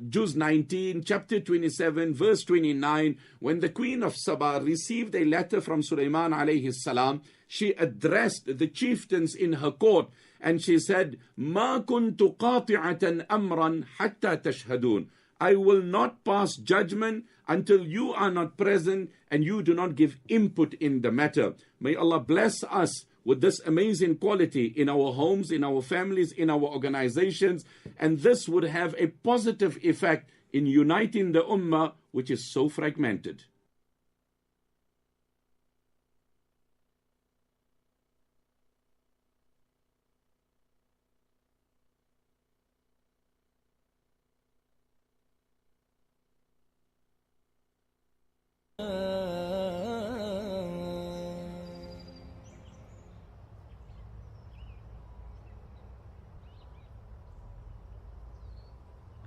Juz 19, chapter 27, verse 29, when the Queen of Saba received a letter from Sulaiman alayhi salam. She addressed the chieftains in her court and she said, مَا كُنْتُ قَاطِعَةً أَمْرًا حَتَّى تَشْهَدُونَ. I will not pass judgment until you are not present and you do not give input in the matter. May Allah bless us with this amazing quality in our homes, in our families, in our organizations, and this would have a positive effect in uniting the ummah, which is so fragmented.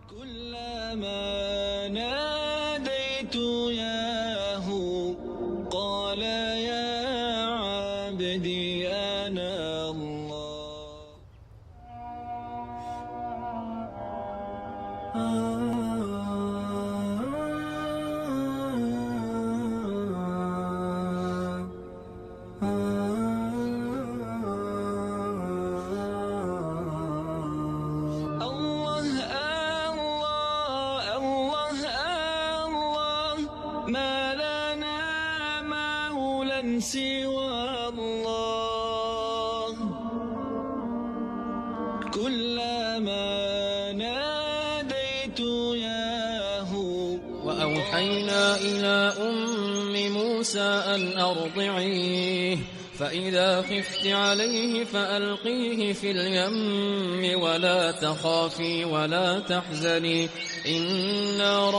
كلما ناديت ياه قال يا عبدي أنا سوى الله كلما ناديت ياه. وأوحينا إلى أم موسى أن أرضعيه فإذا خفت عليه فألقيه في اليم ولا تخافي ولا تحزني إنا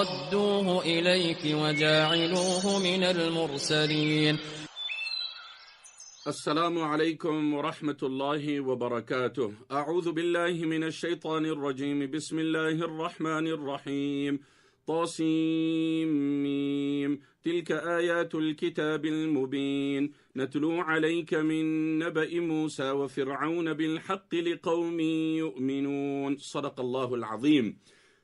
رادوه إليك وجاعلوه من المرسلين. السلام عليكم ورحمة الله وبركاته. أعوذ بالله من الشيطان الرجيم. بسم الله الرحمن الرحيم. طاسيم تلك آيات الكتاب المبين نتلو عليك من نبأ موسى وفرعون بالحق لقوم يؤمنون صدق الله العظيم.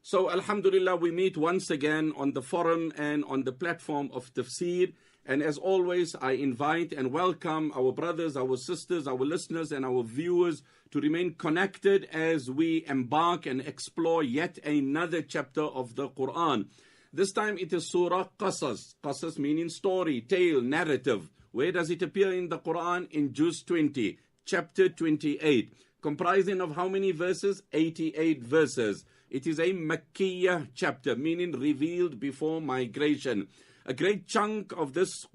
So Alhamdulillah, we meet once again on the forum and on the platform of Tafsir. And as always, I invite and welcome our brothers, our sisters, our listeners and our viewers to remain connected as we embark and explore yet another chapter of the Quran. This time it is Surah Qasas. Qasas meaning story, tale, narrative. Where does it appear in the Quran? In Juz 20, chapter 28. Comprising of how many verses? 88 verses. It is a Makkiyah chapter, meaning revealed before migration. A great chunk of this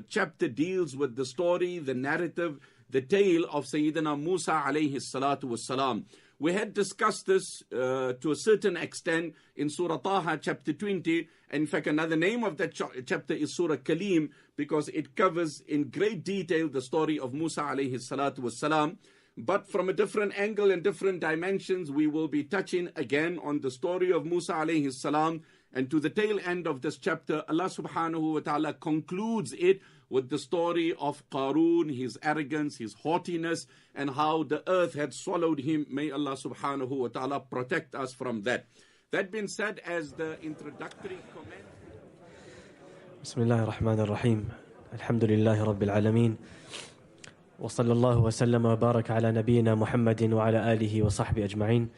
chapter deals with the story, the narrative, the tale of Sayyidina Musa alayhi salatu wassalam. We had discussed this to a certain extent in Surah Taha chapter 20. In fact, another name of that chapter is Surah Kalim, because it covers in great detail the story of Musa alayhi salatu wassalam. But from a different angle and different dimensions, we will be touching again on the story of Musa alayhi salam. And to the tail end of this chapter, Allah subhanahu wa ta'ala concludes it with the story of Qarun, his arrogance, his haughtiness, and how the earth had swallowed him. May Allah subhanahu wa ta'ala protect us from that. That being said, as the introductory comment. Bismillah ar-Rahman ar-Rahim. Alhamdulillahi Rabbil Alameen. وصلى الله وسلم وبارك على نبينا محمد وعلى آله وصحبه أجمعين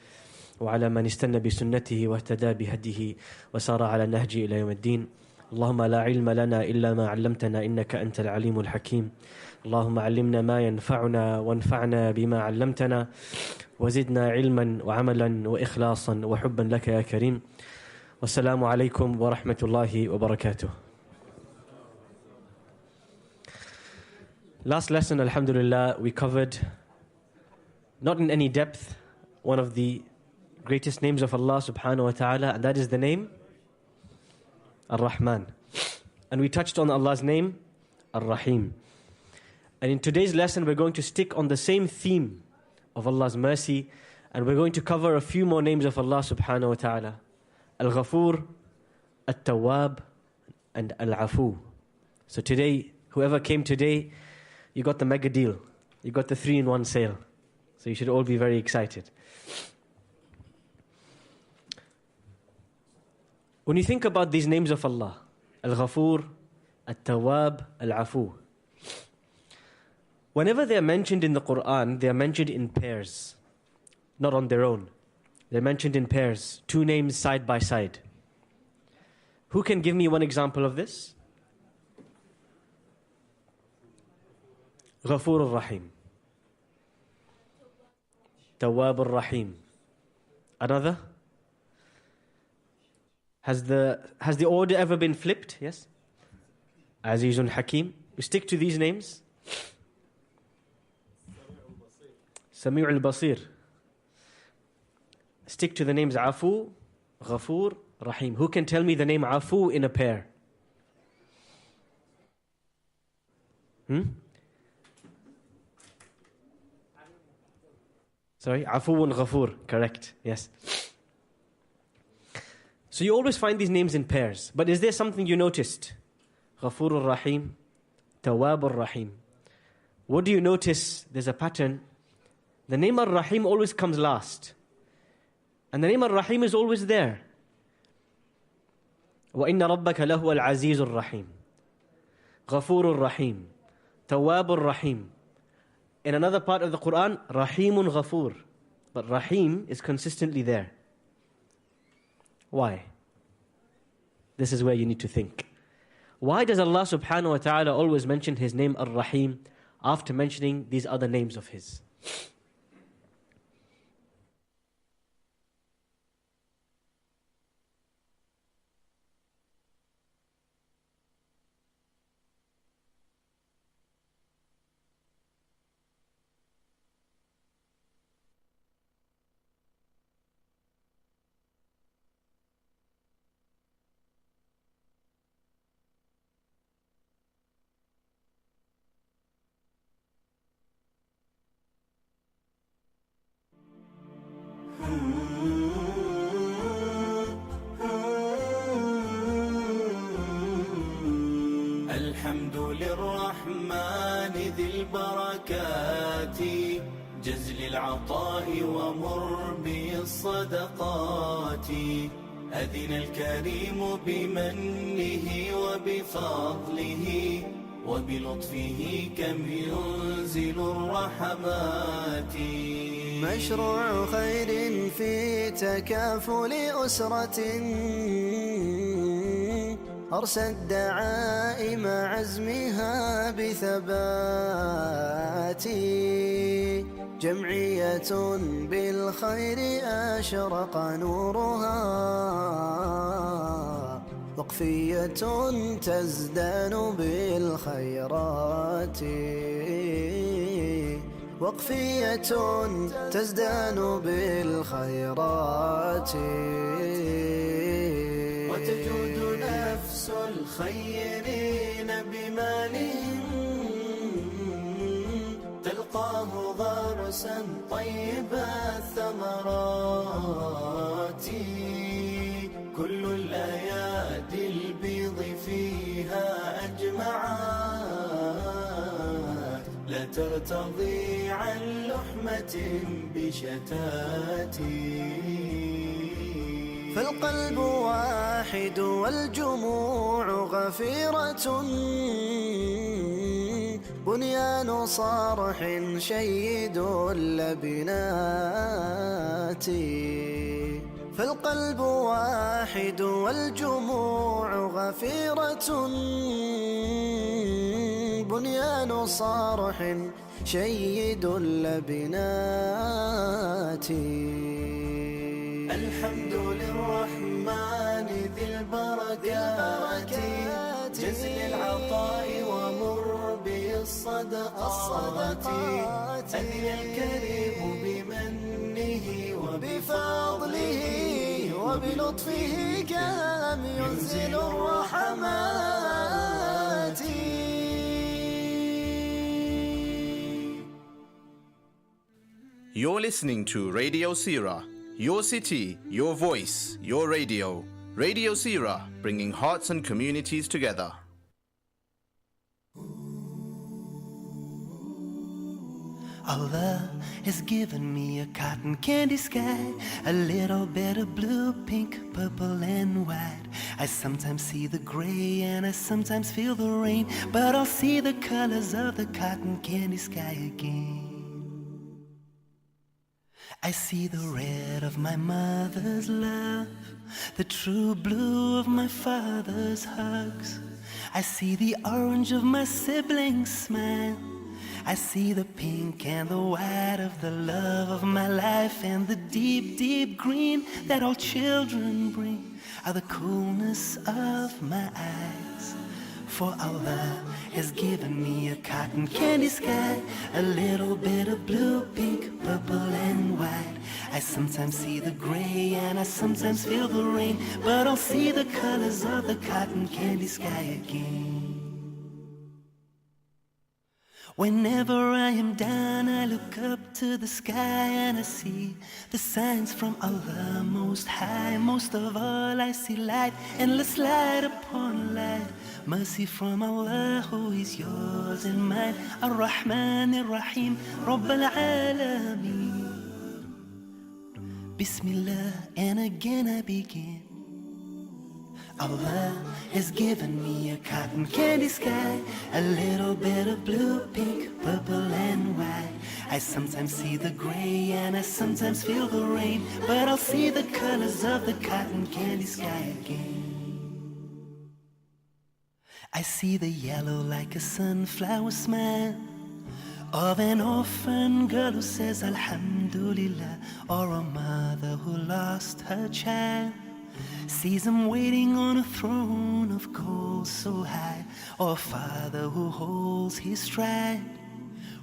وعلى من استنى بسنته واهتدى بهديه وسار على نهجه إلى يوم الدين. اللهم لا علم لنا إلا ما علمتنا إنك أنت العليم الحكيم. اللهم علمنا ما ينفعنا وانفعنا بما علمتنا وزدنا علما وعملا وإخلاصا وحبا لك يا كريم. والسلام عليكم ورحمة الله وبركاته. Last lesson, alhamdulillah, we covered, not in any depth, one of the greatest names of Allah subhanahu wa ta'ala, and that is the name Ar-Rahman. And we touched on Allah's name Ar-Rahim. And in today's lesson, we're going to stick on the same theme of Allah's mercy, and we're going to cover a few more names of Allah subhanahu wa ta'ala. Al-Ghafur, At-Tawwab, and Al-Afu. So today, whoever came today, you got the mega deal. You got the 3-in-1 sale. So you should all be very excited. When you think about these names of Allah, Al-Ghafur, At-Tawwab, Al-Afu, whenever they are mentioned in the Quran, they are mentioned in pairs, not on their own. They're mentioned in pairs, two names side by side. Who can give me one example of this? Ghafur al-Rahim. Tawwab al-Rahim. Another? Has the order ever been flipped? Yes? Azizun Hakim. We stick to these names. Sami' al-Basir. Stick to the names Afu, Ghafur, Rahim. Who can tell me the name Afu in a pair? Sorry, Afu and Ghafur. Correct, yes. So you always find these names in pairs. But is there something you noticed? Ghafur al-Rahim, Tawwab al-Rahim. What do you notice? There's a pattern. The name al-Rahim always comes last. And the name al-Rahim is always there. وَإِنَّ رَبَّكَ لَهُوَ الْعَزِيزُ الرَّحِيمُ Ghafur al-Rahim, Tawwab al-Rahim. In another part of the Quran, Rahimun Ghafur. But Rahim is consistently there. Why? This is where you need to think. Why does Allah subhanahu wa ta'ala always mention His name Ar-Rahim after mentioning these other names of His? الحمد للرحمن ذي البركات جزل العطاء ومربي الصدقات أذن الكريم بمنه وبفضله وبلطفه كم ينزل الرحمات مشروع خير في تكافل أسرة أرسى الدعائم عزمها بثبات جمعية بالخير أشرق نورها وقفية تزدان بالخيرات وقفية تزدان بالخيرات وتجود نفس الخيرين بمالهم تلقاه غرسا طيب الثمرات كل الأيادي البيض فيها أجمعات لا ترتضي عن لحمة بشتات فالقلب واحد والجموع غفيرة بنيان صرح شيد اللبنات فالقلب واحد والجموع غفيرة بنيان صرح شيد اللبنات الحمد للرحمن ذي البركات جزل العطاء ومربي الصدقات أذن الكريم بمنه وبفضله وبلطفه كم ينزل الرحمات. You're listening to Radio Seerah, your city, your voice, your radio. Radio Seerah, bringing hearts and communities together. Allah has given me a cotton candy sky, a little bit of blue, pink, purple and white. I sometimes see the gray and I sometimes feel the rain, but I'll see the colors of the cotton candy sky again. I see the red of my mother's love, the true blue of my father's hugs. I see the orange of my siblings' smile. I see the pink and the white of the love of my life, and the deep, deep green that all children bring are the coolness of my eyes. For Allah has given me a cotton candy sky, a little bit of blue, pink, purple and white. I sometimes see the gray and I sometimes feel the rain, but I'll see the colors of the cotton candy sky again. Whenever I am down, I look up to the sky and I see the signs from Allah Most High. Most of all, I see light, endless light upon light. Mercy from Allah, who is yours and mine. Ar-Rahman, Ar-Rahim, Rabb al-Alameen. Bismillah, and again I begin. Allah has given me a cotton candy sky, a little bit of blue, pink, purple and white. I sometimes see the gray and I sometimes feel the rain, but I'll see the colors of the cotton candy sky again. I see the yellow like a sunflower smile of an orphan girl who says Alhamdulillah, or a mother who lost her child. Sees him waiting on a throne of gold so high, or a father who holds his stride,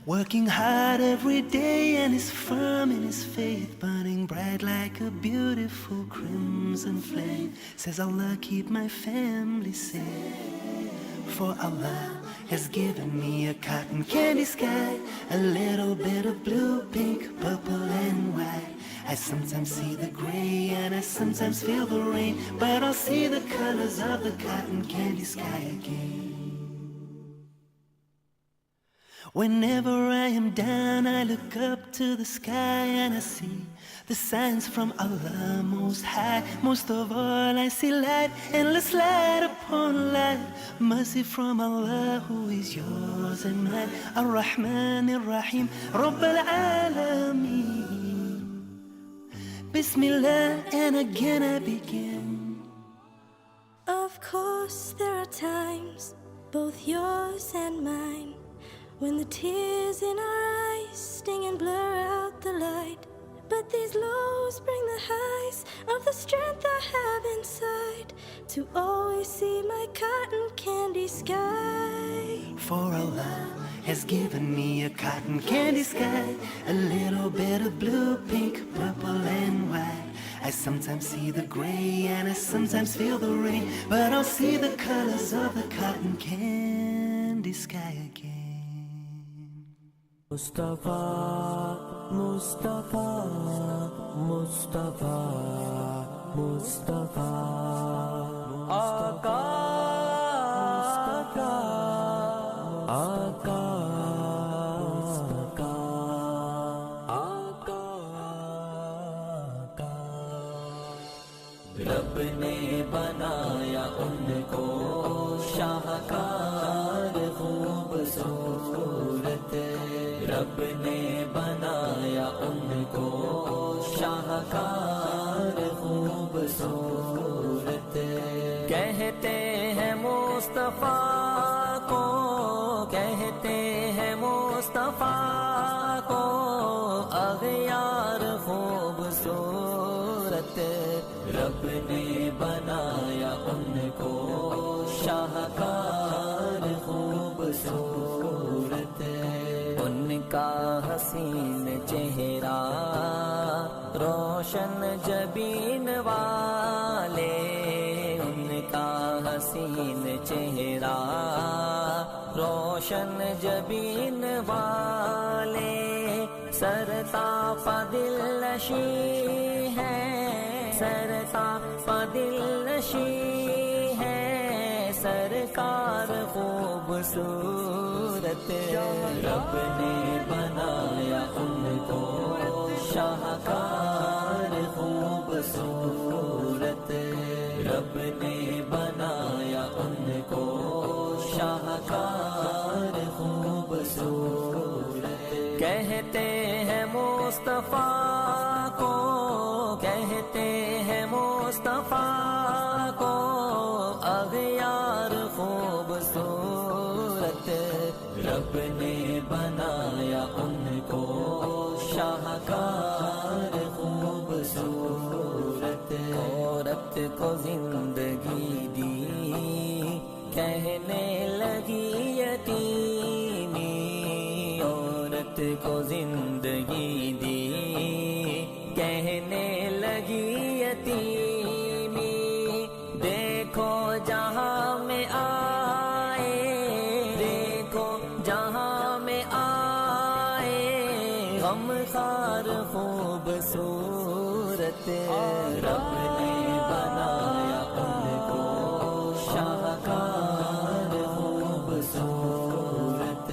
working hard every day and is firm in his faith, burning bright like a beautiful crimson flame. Says Allah, keep my family safe. For Allah has given me a cotton candy sky, a little bit of blue, pink, purple and white. I sometimes see the gray and I sometimes feel the rain, but I'll see the colors of the cotton candy sky again. Whenever I am down, I look up to the sky and I see the signs from Allah Most High. Most of all, I see light, endless light upon light. Mercy from Allah, who is yours and mine. Ar-Rahman Ar-Rahim, Rabb al-Alameen. Bismillah, and again I begin. Of course, there are times, both yours and mine, when the tears in our eyes sting and blur out the light. But these lows bring the highs of the strength I have inside, to always see my cotton candy sky. For Allah has given me a cotton candy sky, a little bit of blue, pink, purple and white. I sometimes see the gray and I sometimes feel the rain, but I'll see the colors of the cotton candy sky again. Mustafa, Mustafa, Mustafa, Mustafa, Aka, Aka, Aka, Aka, Aka. रब ने बनाया उनको शाहकार खूबसूरत, रब ने बनाया उनको शाहकार खूबसूरत. कहते हैं मुस्तफा को, कहते हैं मुस्तफा को अग़यार खूबसूरत. रब ने बनाया उनको शाहकार खूबसूरत. उनका हसीन चेहरा रोशन जबीन वाले, उनका हसीन चेहरा रोशन जबीन वाले. सरता दिल नशी है, सरता दिल नशी है, सरकार खूबसूरत. रब ने बनाया उनको शाहकार खूबसूरत, रब ने बनाया उनको शाहकार खूबसूरत. कहते हैं मुस्तफा को, कहते हैं मुस्तफा को अग़यार खूबसूरत. रब ने बनाया उनको शाहकार खूबसूरत. औरत को जिंदगी दी, कहने लगी यतीमी, औरत को जिंदगी दी, कहने लगी यतीमी. देखो जहां में आए, देखो जहां में आए, गमखार खूबसूरत. रब ने बनाया उनको शाहकार खूबसूरत,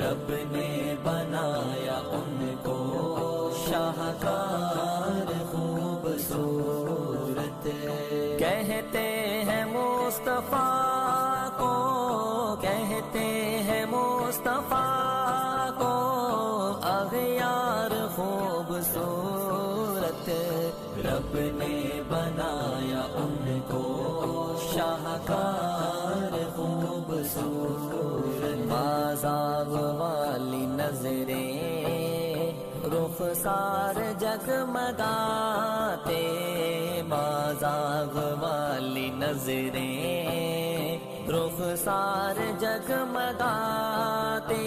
रब ने बनाया उनको शाहकार खूबसूरत. कहते हैं मुस्तफा को, कहते हैं मुस्तफा को अग़यार खूबसूरत. रब ने बनाया उनको शाहकार खूबसूरत. बाज़ाग वाली नजरें, रुखसार जगमगाते, बाज़ाग वाली नजरें, रुखसार जगमगाते.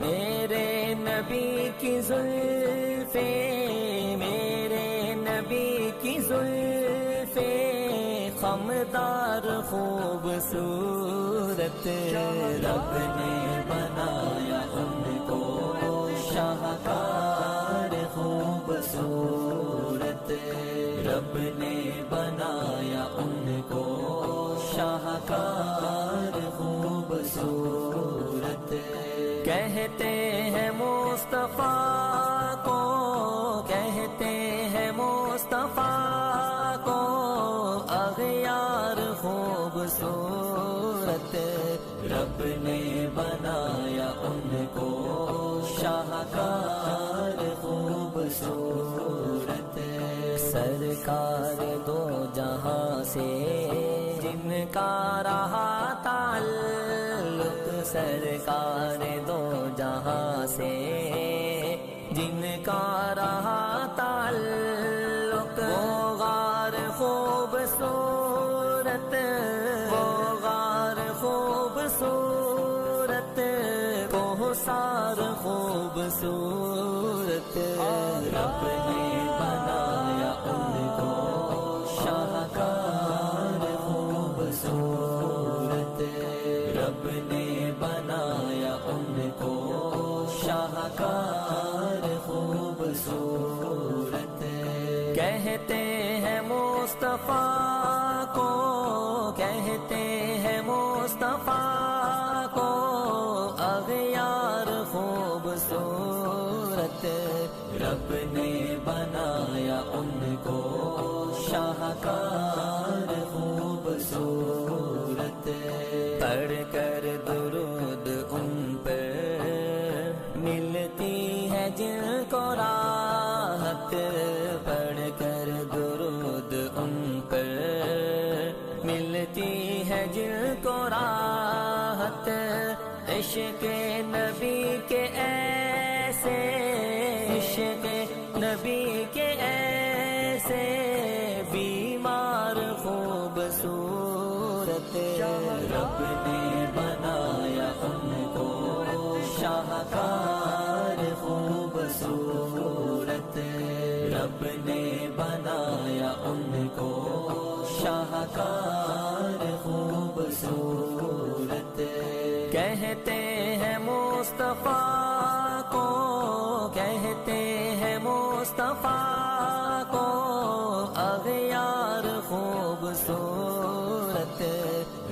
मेरे नबी की जुल्फे, मेरे नबी की जुल्फे खमदार खूबसूरत. रब ने बनाया उनको शाहकार खूबसूरत, रब ने बनाया उनको शाहकार खूबसूरत. کہتے ہیں مصطفیٰ کو، کہتے ہیں مصطفیٰ کو اغیار خوبصورت، رب نے بنایا ان کو شاہکار خوبصورت، سرکار دو جہاں سے جن کا رہا تعلق، سرکار دو جہاں سے جن کا رہا تعلق، وہ غار خوبصورت، وہ غار خوبصورت، کوثر خوبصورت، رب نے بنایا ان کو شاہکار خوبصورت، رب نے بنایا ان کو شاہکار خوبصورت، کہتے ہیں مصطفیٰ کو، کہتے ہیں مصطفیٰ کو اغیار خوبصورت، رب نے بنایا ان کو شاہکار خوبصورت، پڑھ کر درود ان پر ملتی ہے جن کو راحت، پڑھ کر درود ان پر ملتی ہے جن کو راحت، عشق نبی کے ایسے، عشق نبی کے ایسے بیمار خوبصورت، رب نے بنایا ان کو شاہکار خوبصورت، رب نے بنایا ان کو شاہکار خوبصورت، کہتے ہیں مصطفیٰ کو، کہتے ہیں مصطفیٰ کو اغیار خوبصورت،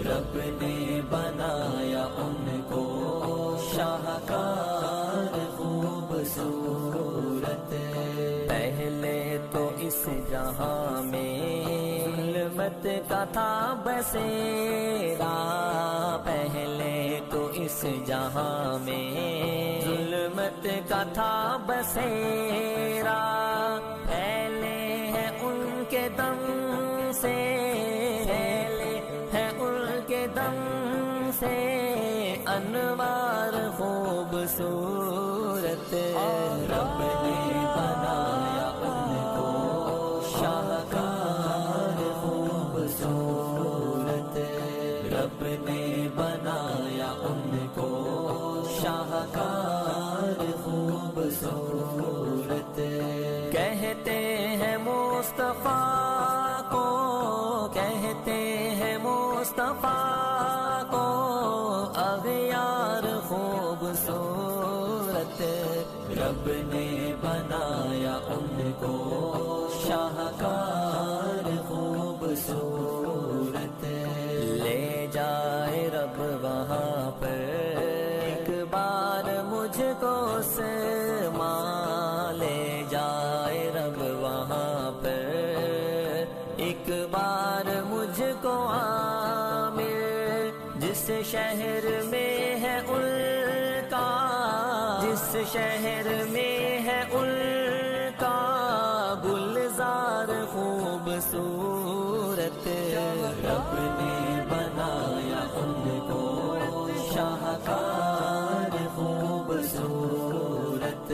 رب نے بنایا ان کو شاہکار خوبصورت، پہلے تو اس جہاں میں ظلمت کا تھا بسیرا، پہلے تو اس جہاں میں ظلمت کا تھا بسیرا، پہلے ہے ان کے دم سے، پہلے ہے ان کے دم سے انوار خوبصورت، رب نے بنایا ان کو شاہکار خوبصورت، رب نے بنایا ان کو شاہکار خوبصورت، کہتے ہیں مصطفیٰ کو، کہتے ہیں مصطفیٰ کو اغیار خوبصورت، رب نے بنایا ان کو شاہکار خوبصورت، لے جائے رب وہاں پر ایک بار مجھ کو سما، لے جائے رب وہاں پر ایک بار مجھ کو عامر، جس شہر میں ہے ان کا، جس شہر میں ہے ان کا گلزار خوبصورت، رب نے بنایا ان کو شاہکار خوبصورت،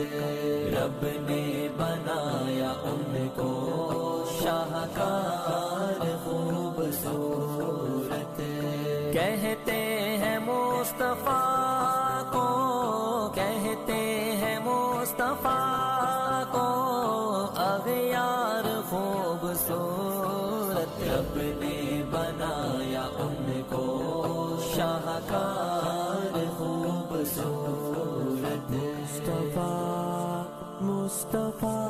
رب نے بنایا ان کو شاہکار خوبصورت، کہتے ہیں مصطفیٰ کو، کہتے ہیں مصطفیٰ کو اغیار خوبصورت، رب نے بنایا ان کو شاہکار خوبصورت، مصطفیٰ مصطفیٰ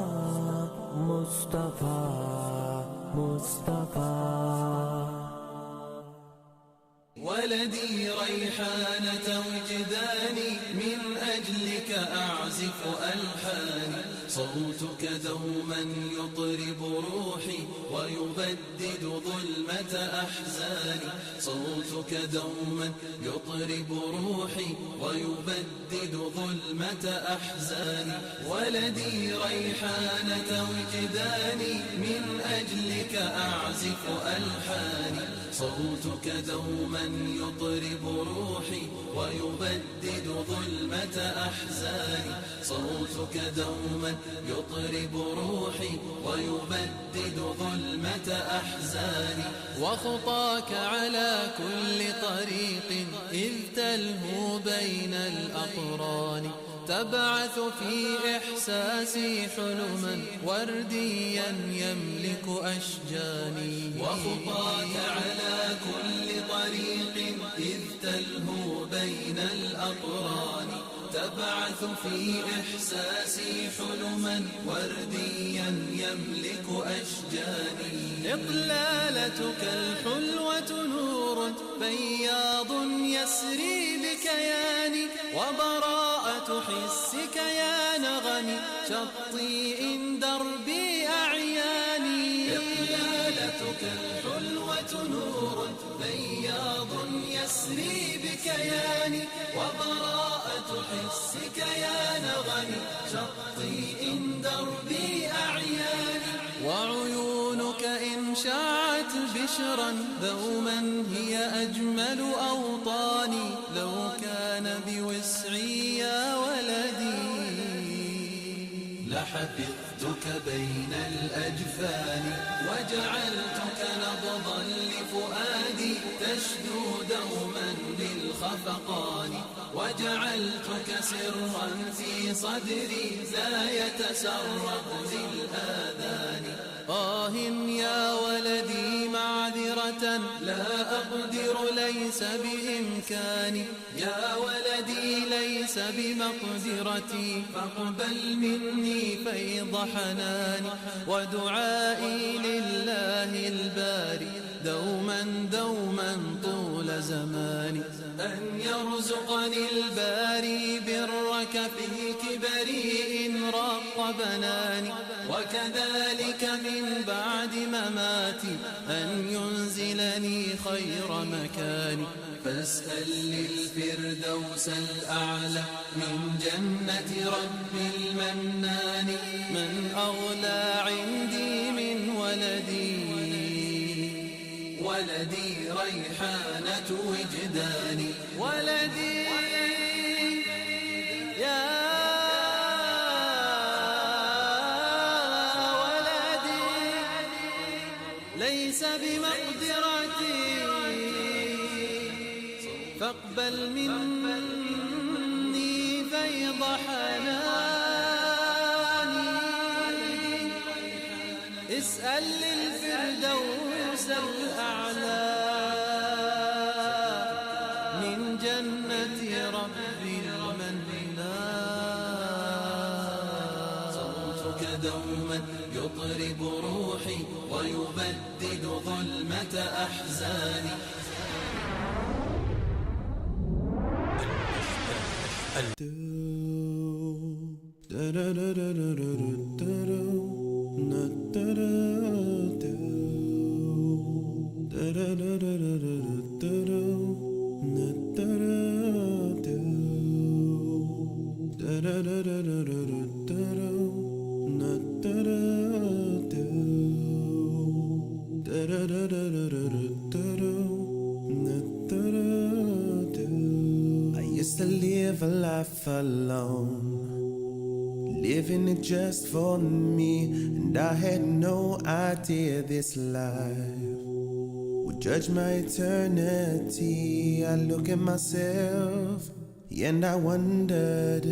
مصطفیٰ مصطفیٰ ولدي ريحانة وجداني من أجلك أعزف ألحاني صوتك دوما يطرب روحي ويبدد ظلمة أحزاني صوتك دوما يطرب روحي ويبدد ظلمة أحزاني ولدي ريحانة وجداني من أجلك أعزف ألحاني صوتك دوما يطرب روحي ويبدد ظلمة أحزاني صوتك دوما يطرب روحي ويبدد ظلمة أحزاني وخطاك على كل طريق إذ تلهو بين الأقران تبعث في إحساسي حلما ورديا يملك أشجاني وخطاك على كل طريق إذ تلهو بين الأقران تبعث في إحساسي حلما ورديا يملك أشجاني إقلالتك الحلوة نور بياض يسري بكياني وبراءة حسك يا نغمي شطي إن دربي أعياني إقلالتك الحلوة نور بياض يسري بكياني وبراءة حسك يا نغمي شطي إن دربي أعياني وعيونك إن شاعت بشرا دوما هي أجمل أوطاني لو كان بوسعي يا ولدي لحفظتك بين الأجفان وجعلتك نبضا لفؤادي تشدو دوما بالخفقان وجعلتك سرا في صدري لا يتسرب للآذان يا ولدي معذرة لا أقدر ليس بإمكاني يا ولدي ليس بمقدرتي فاقبل مني فيض حناني ودعائي لله الباري دوما طول زماني أن يرزقني الباري برك في كبري إن رق بناني وكذلك من بعد مماتي أن ينزلني خير مكاني فاسأل للفردوس الأعلى من جنة رب المنان من أغلى عندي من ولدي ريحانة وجداني ولدي يا ولدي ليس بمقدرتي فاقبل مني فيض حناني اسأل للفردوس الأعلى من جنة رب المنان صوتك دوما يطرب روحي ويبدد ظلمة أحزاني I used to live a life alone, living it just for me, and I had no idea this life would judge my eternity. I look at myself and I wondered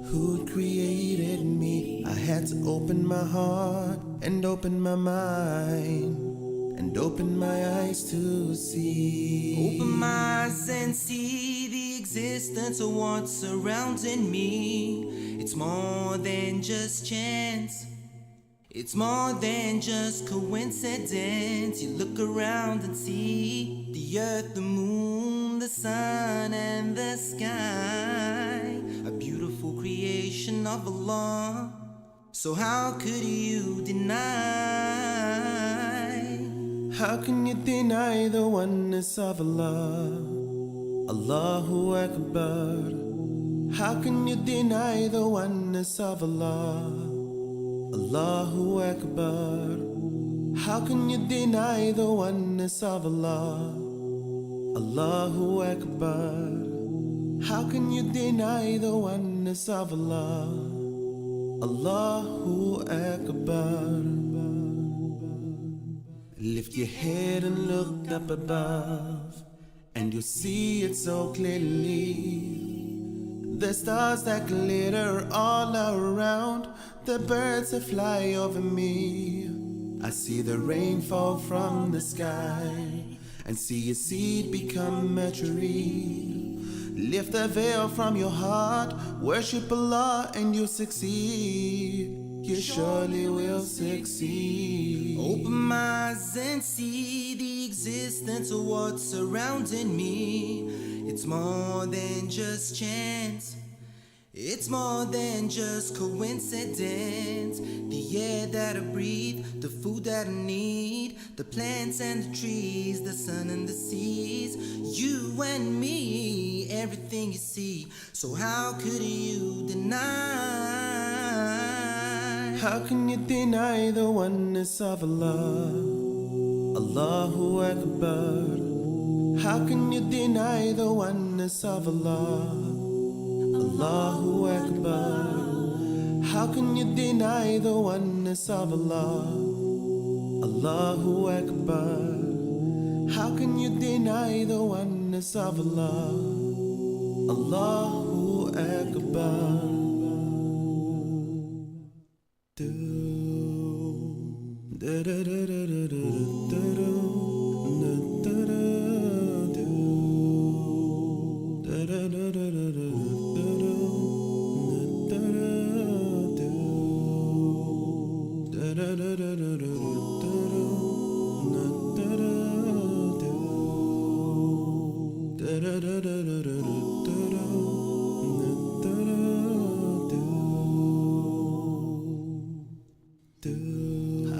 who created me. I had to open my heart and open my mind and open my eyes to see. Open my eyes and see the existence of what's surrounding me. It's more than just chance. It's more than just coincidence. You look around and see the earth, the moon, the sun and the sky, a beautiful creation of Allah. So how could you deny? How can you deny the oneness of Allah? Allahu Akbar. How can you deny the oneness of Allah? Allahu Akbar. How can you deny the oneness of Allah? Allahu Akbar. How can you deny the oneness of Allah? Allahu Akbar. Lift your head and look up above, and you'll see it so clearly. The stars that glitter all around, the birds that fly over me. I see the rain fall from the sky, and see a seed become a tree. Lift the veil from your heart, worship Allah and you'll succeed. You surely will succeed. Open my eyes and see the existence of what's surrounding me. It's more than just chance. It's more than just coincidence. The air that I breathe, the food that I need, the plants and the trees, the sun and the seas, you and me, everything you see. So how could you deny? How can you deny the oneness of Allah? Allahu Akbar. How can you deny the oneness of Allah? Allahu Akbar. How can you deny the oneness of Allah? Allahu Akbar. How can you deny the oneness of Allah? Allahu Akbar.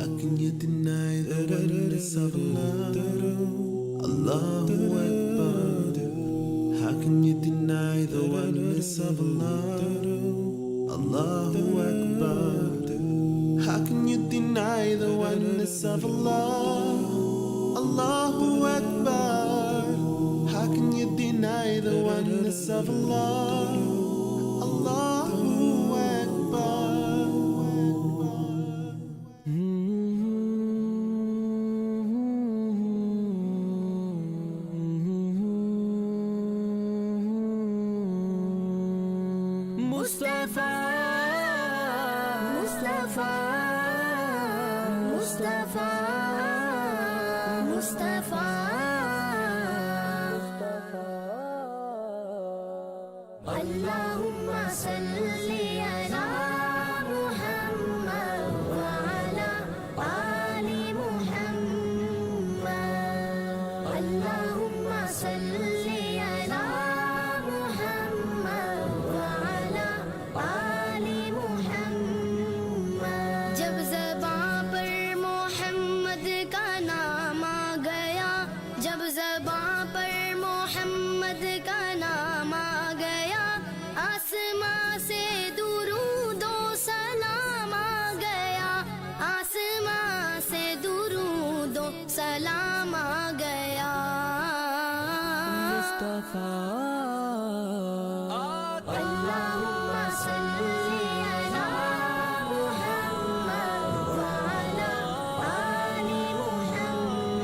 How can you deny the oneness of Allah? Allahu Akbar. How can you deny the oneness of Allah? Allahu Akbar. How can you deny the oneness of Allah? Allahu Akbar. How can you deny the oneness of Allah? Allahu Akbar. Mustafa, Mustafa, Mustafa, Mustafa. Allahumma salli ala Muhammad wa ala ali Muhammad. Allahumma salli ala Muhammad wa ala ali Muhammad. जब ज़बां पर मोहम्मद का नाम आ गया, जब ज़बां पर मोहम्मद का नाम आ गया, आसमां से दुरूदो सलाम आ गया, आसमां से दुरूदो सलाम आ गया। मुस्तफा अल्लाहुम्मा सल्ली अला मुहम्मद व अला आलि मुहम्मद।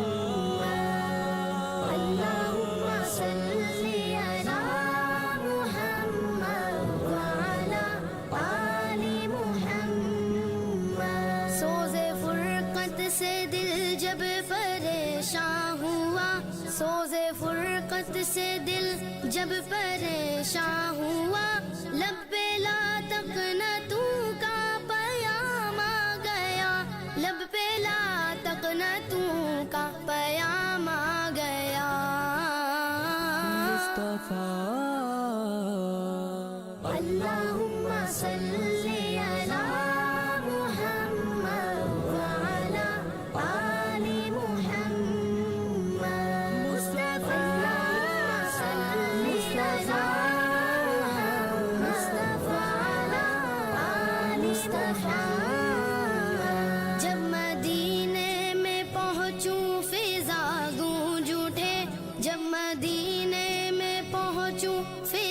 अल्लाहुम्मा सल्ली अला मुहम्मद व अला आलि मुहम्मद। सोज़े फुरक़त से दिल जब परेशान हुआ, सोज़े फुरक़त से दिल जब परेशान हुआ, लब्बे ला तक़नतू का पयाम आ गया, लब पे ला तक़नतू का पयाम आ गया।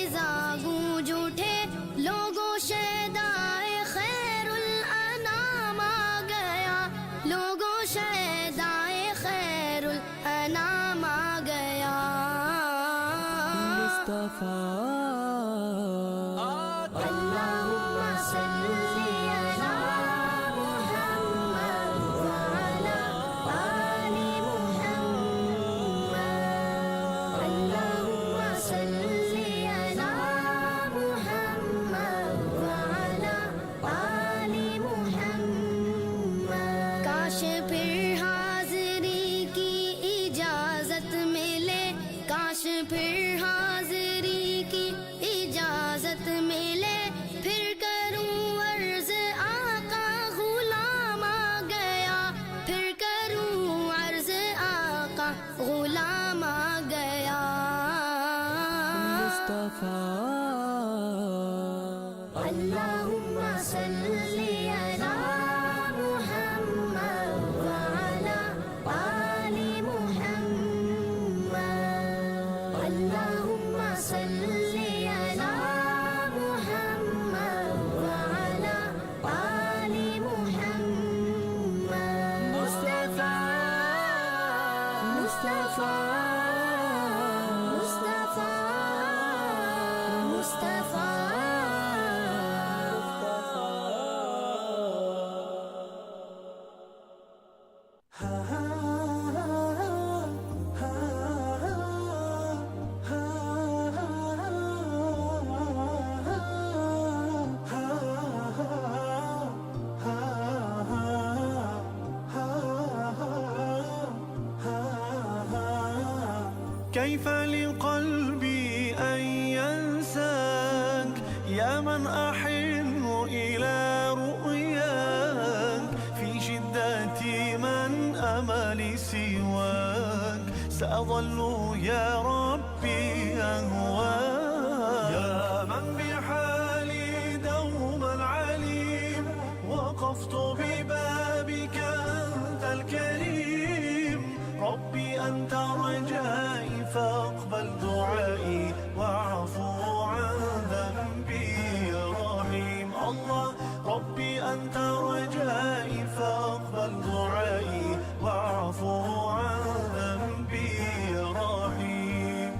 فضا گونج اٹھے لوگوں شیدائے خیر الانام آ گیا لوگوں شیدائے خیر الانام آ گیا مصطفیٰ كيف لقلبي أن ينساك يا من أحن إلى رؤياك في شدة من أمل سواك سأظل يا ربي أهواك يا من بحالي دوما عليم وقفت ببابك أنت الكريم ربي أنت رجائي فاقبل دعائي واعفو عن ذنبي يا رحيم الله ربي أنت رجائي فاقبل دعائي واعفو عن ذنبي يا رحيم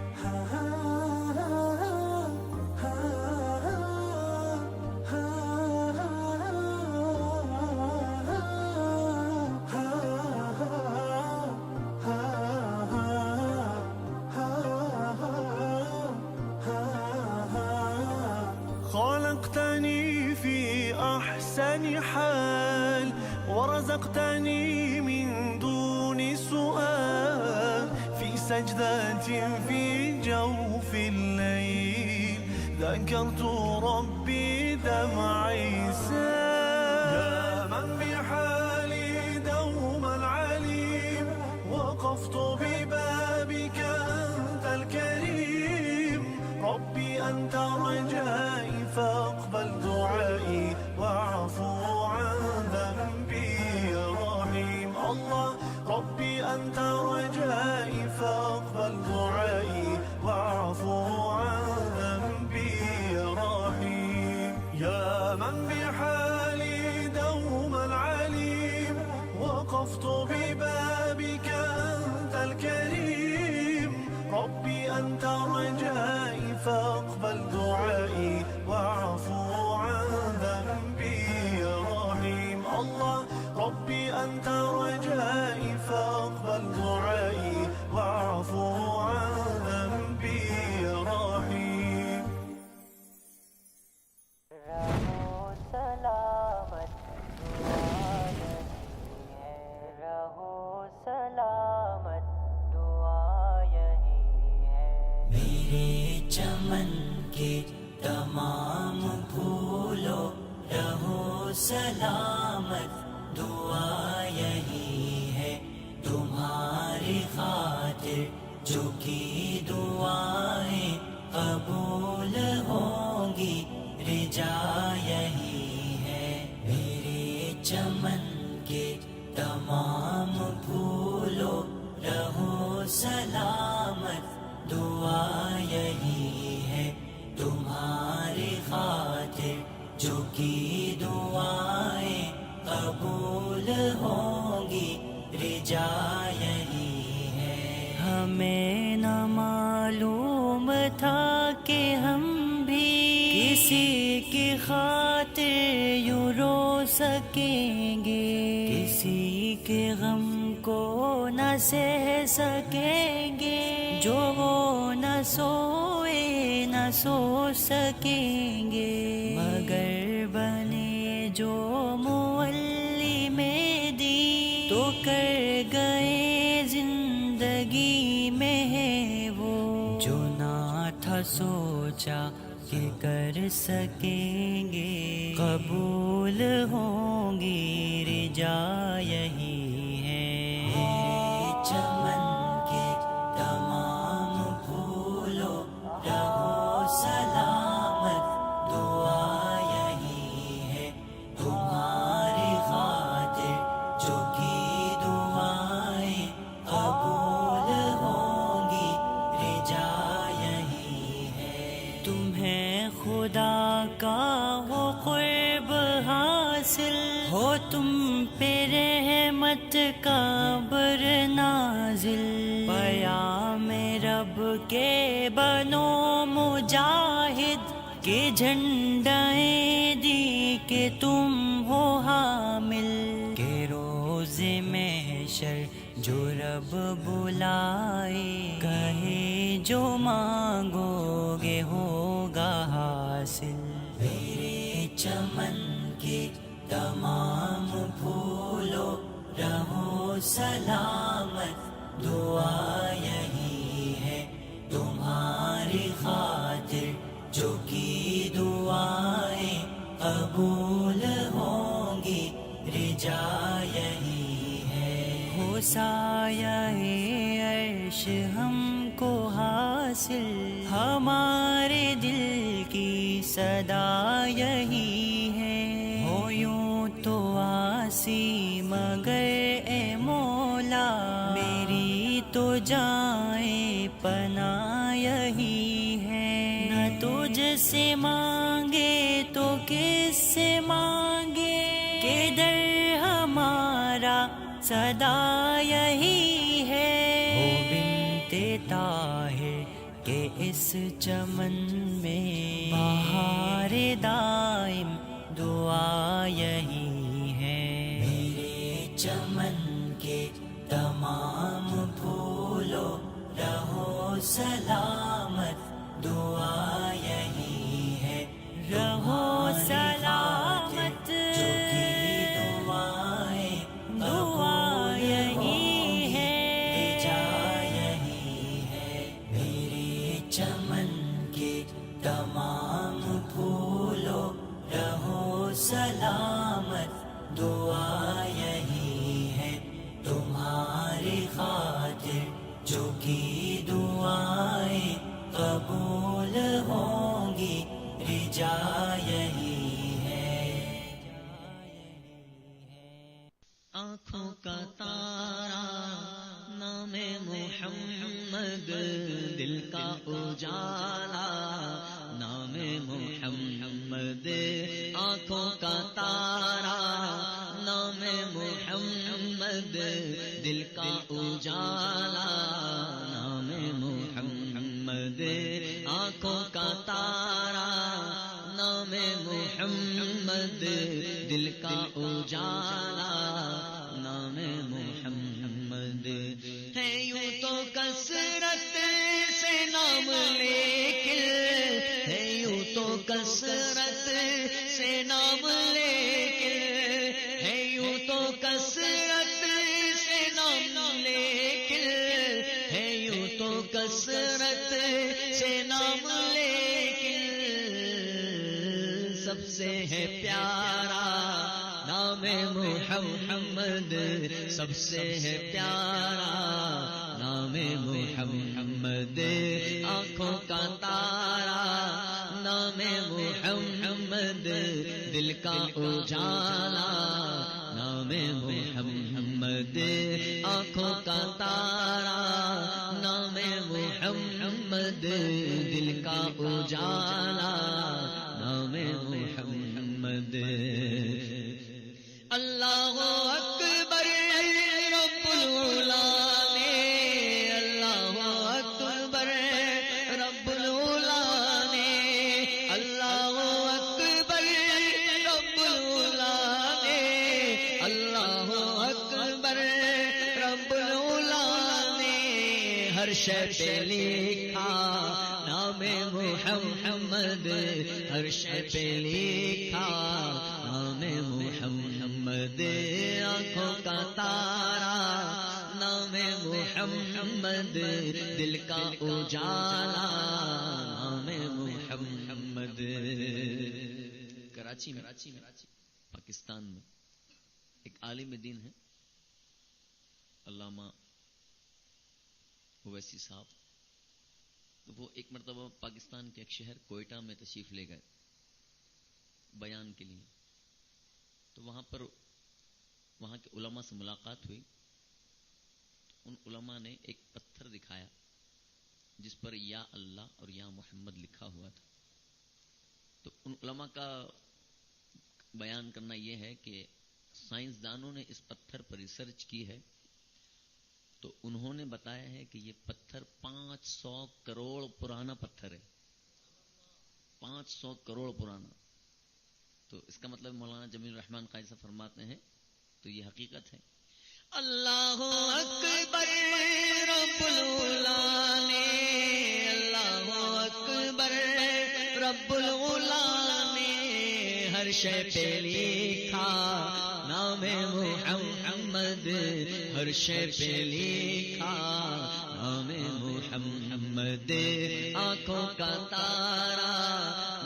خلقتني في أحسن حال ورزقتني من دون سؤال في سجدة في جوف الليل ذكرت ربي دمعي سال يا من بحالي دوما عليم وقفت ببابك أنت الكريم ربي أنت رجائي فاقبل دعائي واعفو عن ذنبي يا رحيم الله ربي أنت رجائي فاقبل دعائي واعفو عن ذنبي يا رحيم يا من بحالي دوما عليم وقفت ببابك أنت الكريم ربي أنت رجائي فاقبل دعائي واعفو عن ذنبي يا رحيم الله ربي أنت رجائي فاقبل دعائي واعفو عن ذنبي يا رحيم میرے چمن کے تمام پھولوں رہو سلامت دعا یہی ہے تمہاری خاطر جو کی دعائیں قبول ہوں گی رجا یہی ہے میرے چمن کے تمام پھولوں رہو سلامت دعا یہی ہے جو کی دعائیں قبول ہوں گی رجا یہی ہے. ہمیں نہ معلوم تھا کہ ہم بھی کسی کی خاطر یوں رو سکیں گے, کسی کے غم کو نہ سہ سکیں گے, جو وہ نہ سوئے نہ سو سکیں گے. مگر بنے جو مولی میں دی تو کر گئے زندگی میں ہے وہ, جو نہ تھا سوچا کہ کر سکیں گے, قبول ہوں گی رجا یہی ہے. چمن کے تمام پھولوں رہو سلامت, دعا یہی ہے تمہاری خاطر, جو کی دعائیں قبول ہوں گی رجا یہی ہے. تمہیں خدا کا وہ قرب حاصل ہو, تم پہ رحمت کا بر نازل, پیام رب کے بنو مجاہد کے جھنڈائیں دی کہ تم ہو حامل, کہ روز محشر جو رب بلائے کہے جو مانگو گے ہوگا حاصل. میرے چمن کے تمام پھولوں رہو سلامت, دعا یہی ہے تمہاری خاطر, جو کی دعائیں قبول ہوں گی رجا یہی ہے. ہو سایہ عرش ہم کو حاصل, ہمارے دل کی صدا یہی ہے. ہو یوں تو آسی مگر اے مولا, میری تو جائیں پناہ یہی ہے. نہ تجھ سے مانگے تو کس سے مانگے, کہ در ہمارا صدا یہی ہے. ہو بنتے طاہر کہ اس چمن میں بہار دائم, دعا یہی ہے. میرے چمن کے تمام پھولوں رہو سلامت, دعا یہی ہے رہو سلامت, جو کی دعائیں دعا یہی ہے رجا یہی ہے. میرے چمن کے تمام پھولوں رہو سلامت, دعا یہی ہے تمہاری خاطر, جو کی دعائیں قبول ہوں گی رجا یہی ہے. آنکھوں کا تارا نام محمد, دل کا اجالا نام محمد. آنکھوں کا تارا نام محمد, دل کا اجالا نام محمد. آنکھوں کا تارا نام محمد, دل کا اجالا نام محمد. ہے یوں تو کثرت سے نام لیکن, ہے یوں تو کثرت سے نام لیکن, ہے یوں تو کثرت سے نام لیکن, ہے یوں تو کثرت سے نام لیکن, سب سے ہے پیارا نام محمد, سب سے ہے پیارا نام محمد. آنکھوں کا تارا نام محمد, دل کا اجالا نام محمد. آنکھوں کا تارا نام محمد, دل کا اجالا نام محمد. محمد اللہ اکبر رب العلا نے اللہ اکبر رب العلا نے اللہ اکبر رب العلا نے اللہ اکبر رب العلا نے ہر شے پہ لکھا نام محمد ہر شے پہ لکھا نام محمد آنکھوں کا تارا نام محمد دل کا اجالا نام محمد کراچی میں پاکستان میں ایک عالم دین ہے علامہ اویسی صاحب. تو وہ ایک مرتبہ پاکستان کے ایک شہر کوئٹہ میں تشریف لے گئے بیان کے لیے. تو وہاں پر وہاں کے علماء سے ملاقات ہوئی. ان علماء نے ایک پتھر دکھایا جس پر یا اللہ اور یا محمد لکھا ہوا تھا. تو ان علماء کا بیان کرنا یہ ہے کہ سائنسدانوں نے اس پتھر پر ریسرچ کی ہے تو انہوں نے بتایا ہے کہ یہ پتھر 500 کروڑ پرانا پتھر ہے. 500 کروڑ پرانا. تو اس کا مطلب مولانا جمیل الرحمن قاری صاحب فرماتے ہیں تو یہ حقیقت ہے. اللہ اکبر رب العلا نے اللہ اکبر رب العلا نے ہر شے پہ لکھا نام محمد ہر شے پہ لکھا نام محمد آنکھوں کا تارا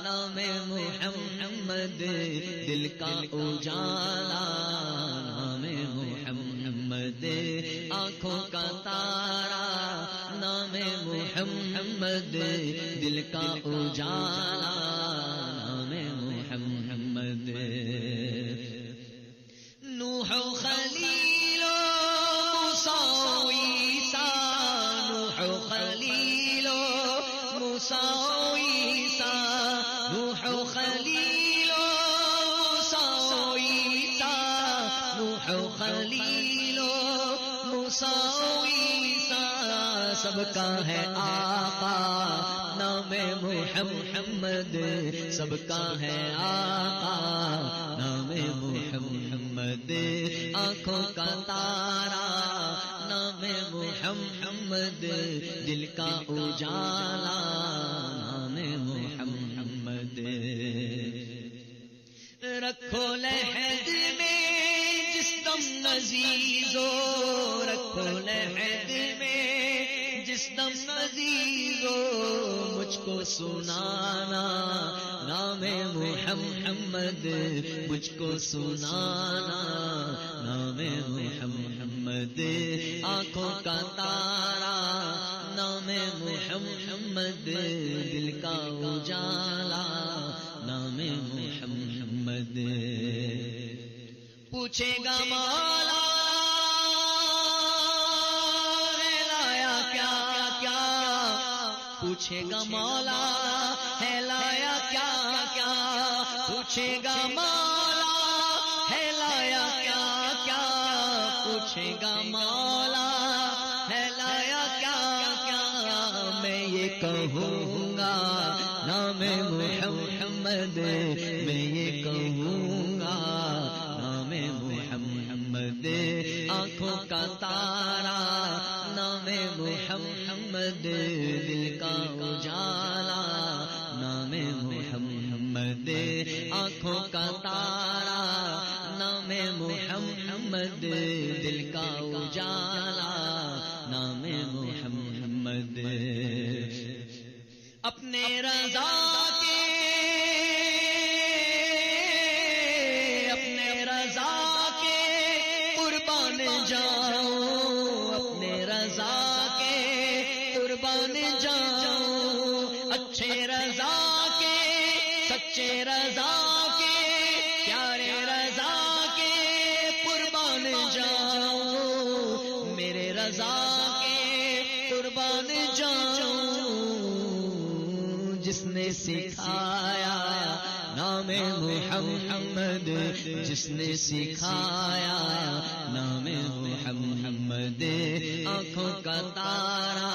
نام محمد دل کا اجالا نام محمد آنکھوں کا تارا نام محمد دل کا اجالا نام محمد. نوح خلیل موسیٰ عیسیٰ نوح خلیل موسیٰ عیسیٰ نوح خلیل موسیٰ عیسیٰ نوح خلیل موسیٰ عیسیٰ سب کا ہے آقا نام محمد سب کا ہے آقا نام محمد آنکھوں کا تارا نام محمد دل کا اجالا نام محمد. رکھو لحد میں جس دم عزیزو رکھو لحد میں جس دم عزیزو مجھ کو سنانا نام محمد مجھ کو سنانا نام محمد آنکھوں کا تارا نام محمد دل کا اجالا نام محمد. پوچھے گا مولا ہے لایا کیا کیا پوچھے گا مولا ہے لایا کیا کیا پوچھے گا مولا ہے لایا کیا کیا پوچھے گا مولا ہے لایا کیا کیا میں یہ کہوں گا نام محمد میں یہ کہوں گا نام محمد آنکھوں کا تارا نام محمد دل کا اجالا نام محمد آنکھوں کا تارا نام محمد دل کا اجالا نام محمد. اپنے رضا کے اپنے رضا کے قربان جاؤں اپنے رضا کے قربان جاؤں اچھے رضا کے سچے رضا کے پیارے رضا کے قربان جاؤں میرے رضا کے قربان جاؤں جس نے سکھا سکھایا نام محمد جس نے سکھایا نام محمد آنکھوں کا تارا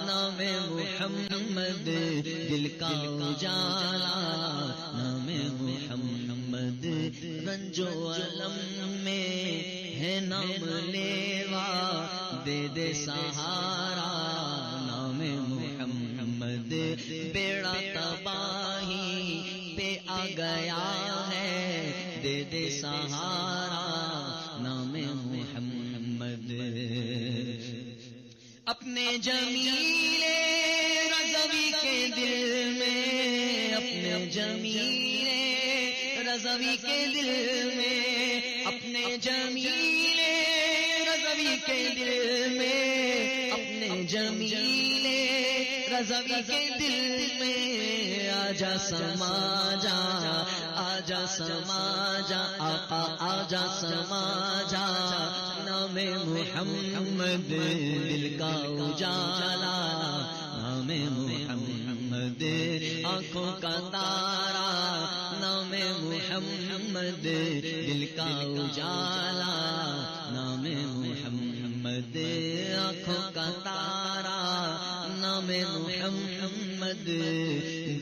نام محمد دل کا اجالا نام محمد رنج و علم میں ہے نام لیوا دے دے سہارا نام محمد بیڑا تباہی پہ آ گیا ہے دے دے سہارا نام محمد اپنے جمیل رضوی کے دل میں اپنے جمیل رضوی کے دل میں اپنے جمیل رضوی کے دل میں اپنے جمیل رضوی کے دل میں آجا سما جا آجا سما جا آقا آجا سما جا نام محمد دل کا اجالا نام محمد آنکھوں کا تارا نام محمد دل کا اجالا نام محمد آنکھوں کا تارا نام محمد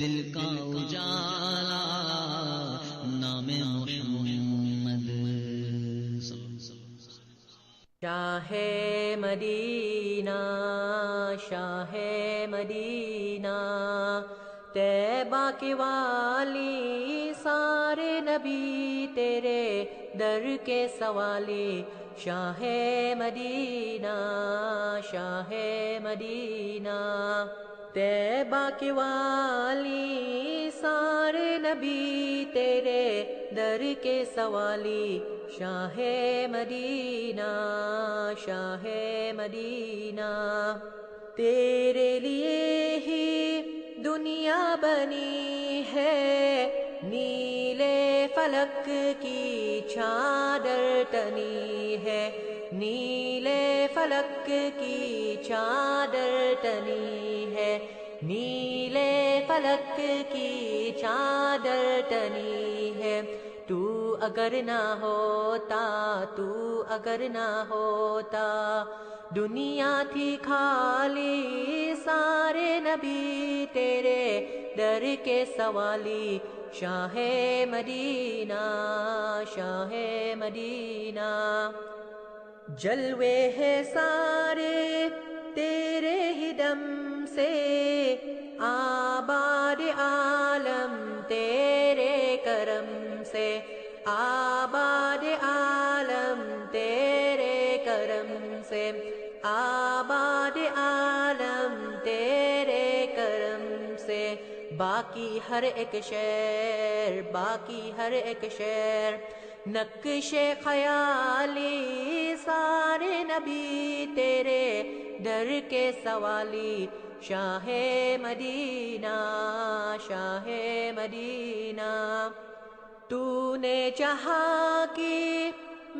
دل کا اجالا نام محمد شاہ مدینہ شاہ مدینہ طیبہ کے والی سارے نبی تیرے در کے سوالی شاہ مدینہ شاہ مدینہ طیبہ کے والی سارے نبی تیرے در کے سوالی شاہ مدینہ شاہ مدینہ تیرے لیے ہی دنیا بنی ہے نیلے فلک کی چادر تنی ہے نیلے فلک کی چادر تنی ہے نیلے فلک کی چادر تنی ہے تو اگر نہ ہوتا تو اگر نہ ہوتا دنیا تھی خالی سارے نبی تیرے در کے سوالی شاہ مدینہ شاہ مدینہ جلوے ہے سارے تیرے ہی دم سے آباد عالم تیرے کرم سے آباد عالم تیرے کرم سے آباد عالم تیرے کرم سے باقی ہر ایک شعر باقی ہر ایک شعر نقش خیالی سارے نبی تیرے در کے سوالی شاہ مدینہ شاہ مدینہ تو نے جہاں کی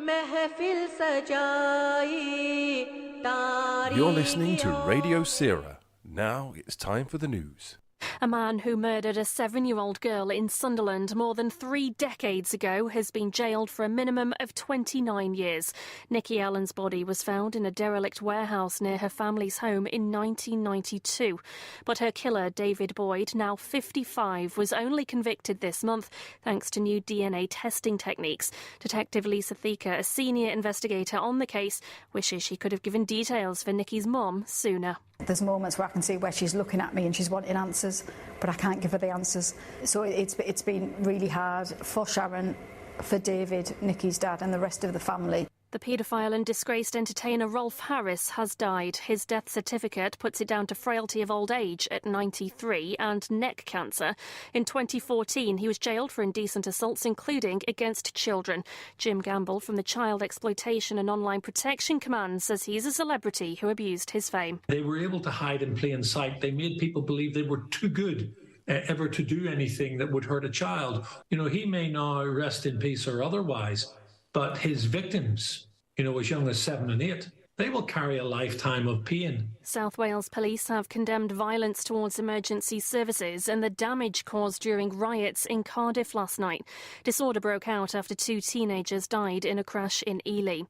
محفل سجائی You're listening to Radio Seerah. Now it's time for the news. A man who murdered a 7-year-old girl in Sunderland more than 3 decades ago has been jailed for a minimum of 29 years. Nikki Allen's body was found in a derelict warehouse near her family's home in 1992. But her killer, David Boyd, now 55, was only convicted this month thanks to new DNA testing techniques. Detective Lisa Thika, a senior investigator on the case, wishes she could have given details for Nikki's mum sooner. There's moments where I can see where she's looking at me and she's wanting answers, but I can't give her the answers. So it's been really hard for Sharon, for David, Nikki's dad, and the rest of the family. The paedophile and disgraced entertainer Rolf Harris has died. His death certificate puts it down to frailty of old age at 93 and neck cancer. In 2014, he was jailed for indecent assaults, including against children. Jim Gamble from the Child Exploitation and Online Protection Command says he's a celebrity who abused his fame. They were able to hide in plain sight. They made people believe they were too good ever to do anything that would hurt a child. You know, he may now rest in peace or otherwise, but his victims, you know, as young as 7 and 8, they will carry a lifetime of pain. South Wales police have condemned violence towards emergency services and the damage caused during riots in Cardiff last night. Disorder broke out after 2 teenagers died in a crash in Ely.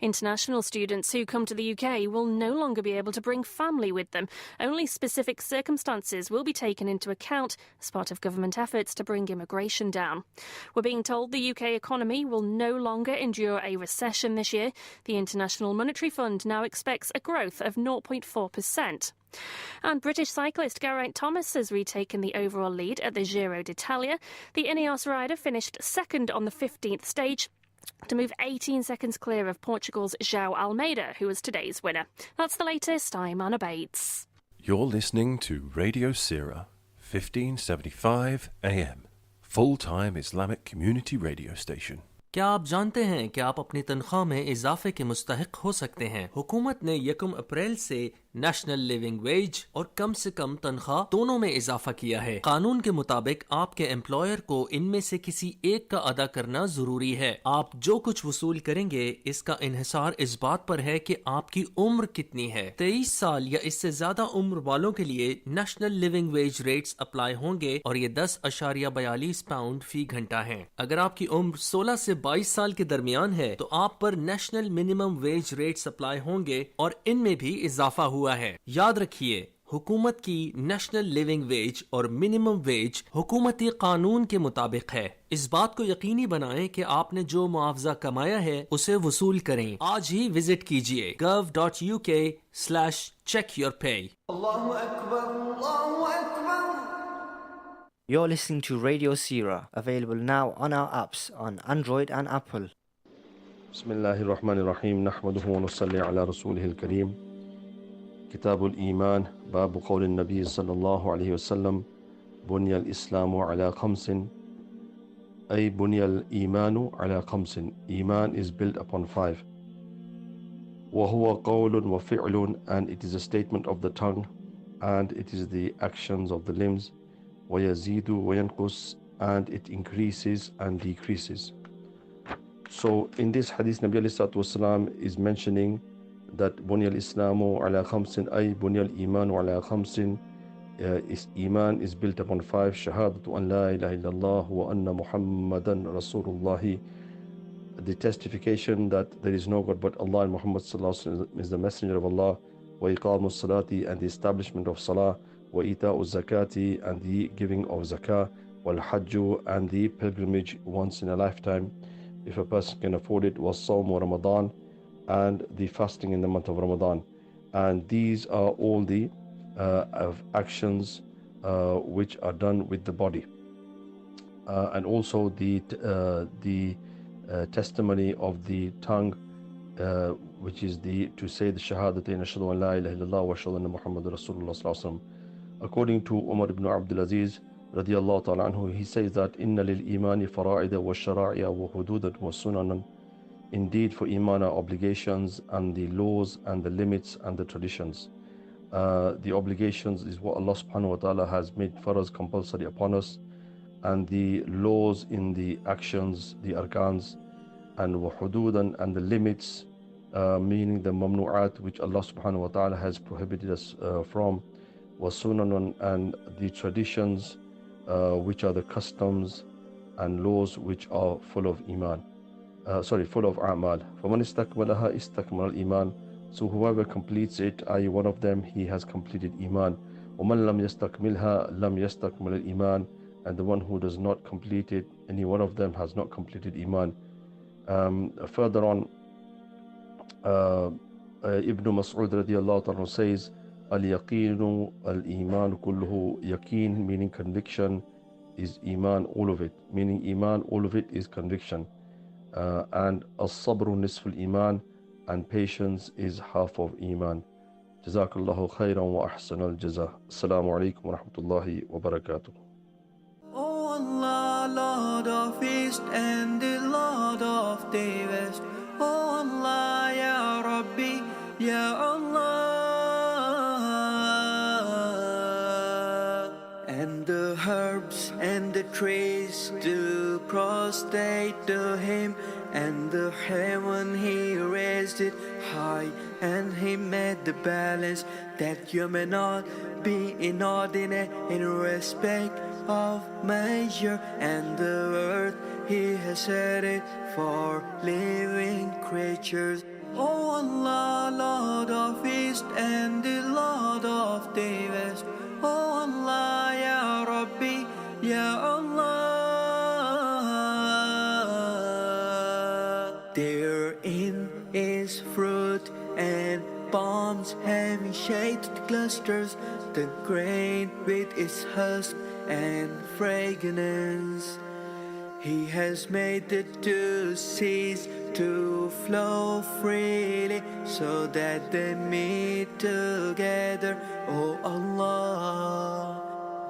International students who come to the UK will no longer be able to bring family with them. Only specific circumstances will be taken into account as part of government efforts to bring immigration down. We're being told the UK economy will no longer endure a recession this year. The International Monetary Fund now expects a growth of 0.4%. And British cyclist Geraint Thomas has retaken the overall lead at the Giro d'Italia. The Ineos rider finished second on the 15th stage to move 18 seconds clear of Portugal's João Almeida, who was today's winner. That's the latest. I'm Anna Bates. You're listening to Radio Seerah, 1575 AM, full-time Islamic community radio station. क्या आप जानते हैं कि आप अपनी तनख्वाह में इजाफे के मुस्तहिक हो सकते हैं? हुकूमत ने 1 अप्रैल से नेशनल लिविंग वेज और कम से कम तनख्वाह दोनों में इजाफा किया है। कानून के मुताबिक आपके एम्प्लॉयर को इनमें से किसी एक का अदा करना जरूरी है। आप जो कुछ वसूल करेंगे इसका इन्हिसार इस बात पर है कि आपकी उम्र कितनी है। 23 साल या इससे ज्यादा उम्र वालों के लिए national living veg rates apply होंगे और ये 10.42 पाउंड फी घंटा है। अगर आपकी उम्र 16 से 22 साल के दरमियान है तो आप पर national minimum wage rates apply होंगे और इनमें भी इजाफा हुआ है। याद रखिए, हुकूमत की नेशनल लिविंग वेज और मिनिमम वेज हुकूमती कानून के मुताबिक है। इस बात को यकीनी बनाएं कि आपने जो मुआवजा कमाया है उसे वसूल करें। आज ही विजिट कीजिए gov.uk/checkyourpay। You're listening to Radio Seerah, available now on our apps on Android and Apple. Bismillahir Rahmanir Rahim. Nahmaduhu wa nusalli ala rasulihil kareem. Kitabul Iman, Babu Qawli Nabi sallallahu alayhi wa sallam, Bunya al-Islamu ala khamsin. Ay Bunya al-Imanu ala khamsin. Iman is built upon 5. Wa huwa qawlun wa fi'lun, and it is a statement of the tongue, and it is the actions of the limbs. وَيَزِيدُ وَيَنْقُسْ, and it increases and decreases. So in this hadith, Nabi alayhi salatu wasalam is mentioning that Bunya al-Islamu ala khamsin, ay Bunya al-Imanu ala khamsin, Iman is built upon 5. Shahadatu an la ilaha illallah wa anna Muhammadan Rasulullah, the testification that there is no God but Allah and Muhammad sallallahu alaihi wasallam is the messenger of Allah. Wa iqamu salati, and the establishment of salah. Wa ita'u zakati, and the giving of zakah. Wal hajju, and the pilgrimage once in a lifetime if a person can afford it. Was sawm wa Ramadan, and the fasting in the month of Ramadan. And these are all the of actions which are done with the body, and also the testimony of the tongue, which is to say the shahadatain ashhadu an la ilaha illallah wa ashhadu anna Muhammadur Rasulullah sallallahu alaihi wasallam. According to Umar ibn Abdul Aziz radiyallahu ta'ala anhu, he says that inna lil imani fara'ida wa shara'iya wa hududan wa sunanan. Indeed, for iman are obligations and the laws and the limits and the traditions. The obligations is what Allah subhanahu wa ta'ala has made for us compulsory upon us, and the laws in the actions, the arkans, and wa hududan, and the limits, meaning the mamnu'at which Allah subhanahu wa ta'ala has prohibited us from, wa sunanan, and the traditions which are the customs and laws which are full of iman. Full of a'mal. فَمَنْ اسْتَكْمَلَهَا اسْتَكْمَلَ الْإِيمَانِ. So whoever completes it, i.e. one of them, he has completed iman. وَمَنْ لَمْ يَسْتَكْمِلْهَا لَمْ يَسْتَكْمَلَ الْإِيمَانِ. And the one who does not complete it, any one of them has not completed iman. Further on, Ibn Mas'ud radiyallahu ta'ala says, Al-yaqinu al-iman kulluhu. Yaqeen, meaning conviction, is iman, all of it. Meaning iman, all of it is conviction. And as-sabru nisful iman, and patience is half of iman. Jazakallahu khairan wa ahsanal jaza. Assalamu alaikum wa rahmatullahi wa barakatuh. Oh Allah, Lord of East and the Lord of the West. Oh Allah, Ya Rabbi, Ya Allah. And the herbs and the trees to prostrate to him, and the heaven he raised it high, and he made the balance that you may not be inordinate in respect of measure, and the earth he has set it for living creatures. O Allah, Lord of East and the Lord of the West, O Allah, Ya Rabbi, Ya Allah. Therein is fruit and palms having shaded clusters, the grain with its husk and fragrance. He has made the two seas to flow freely so that they meet together. O Allah,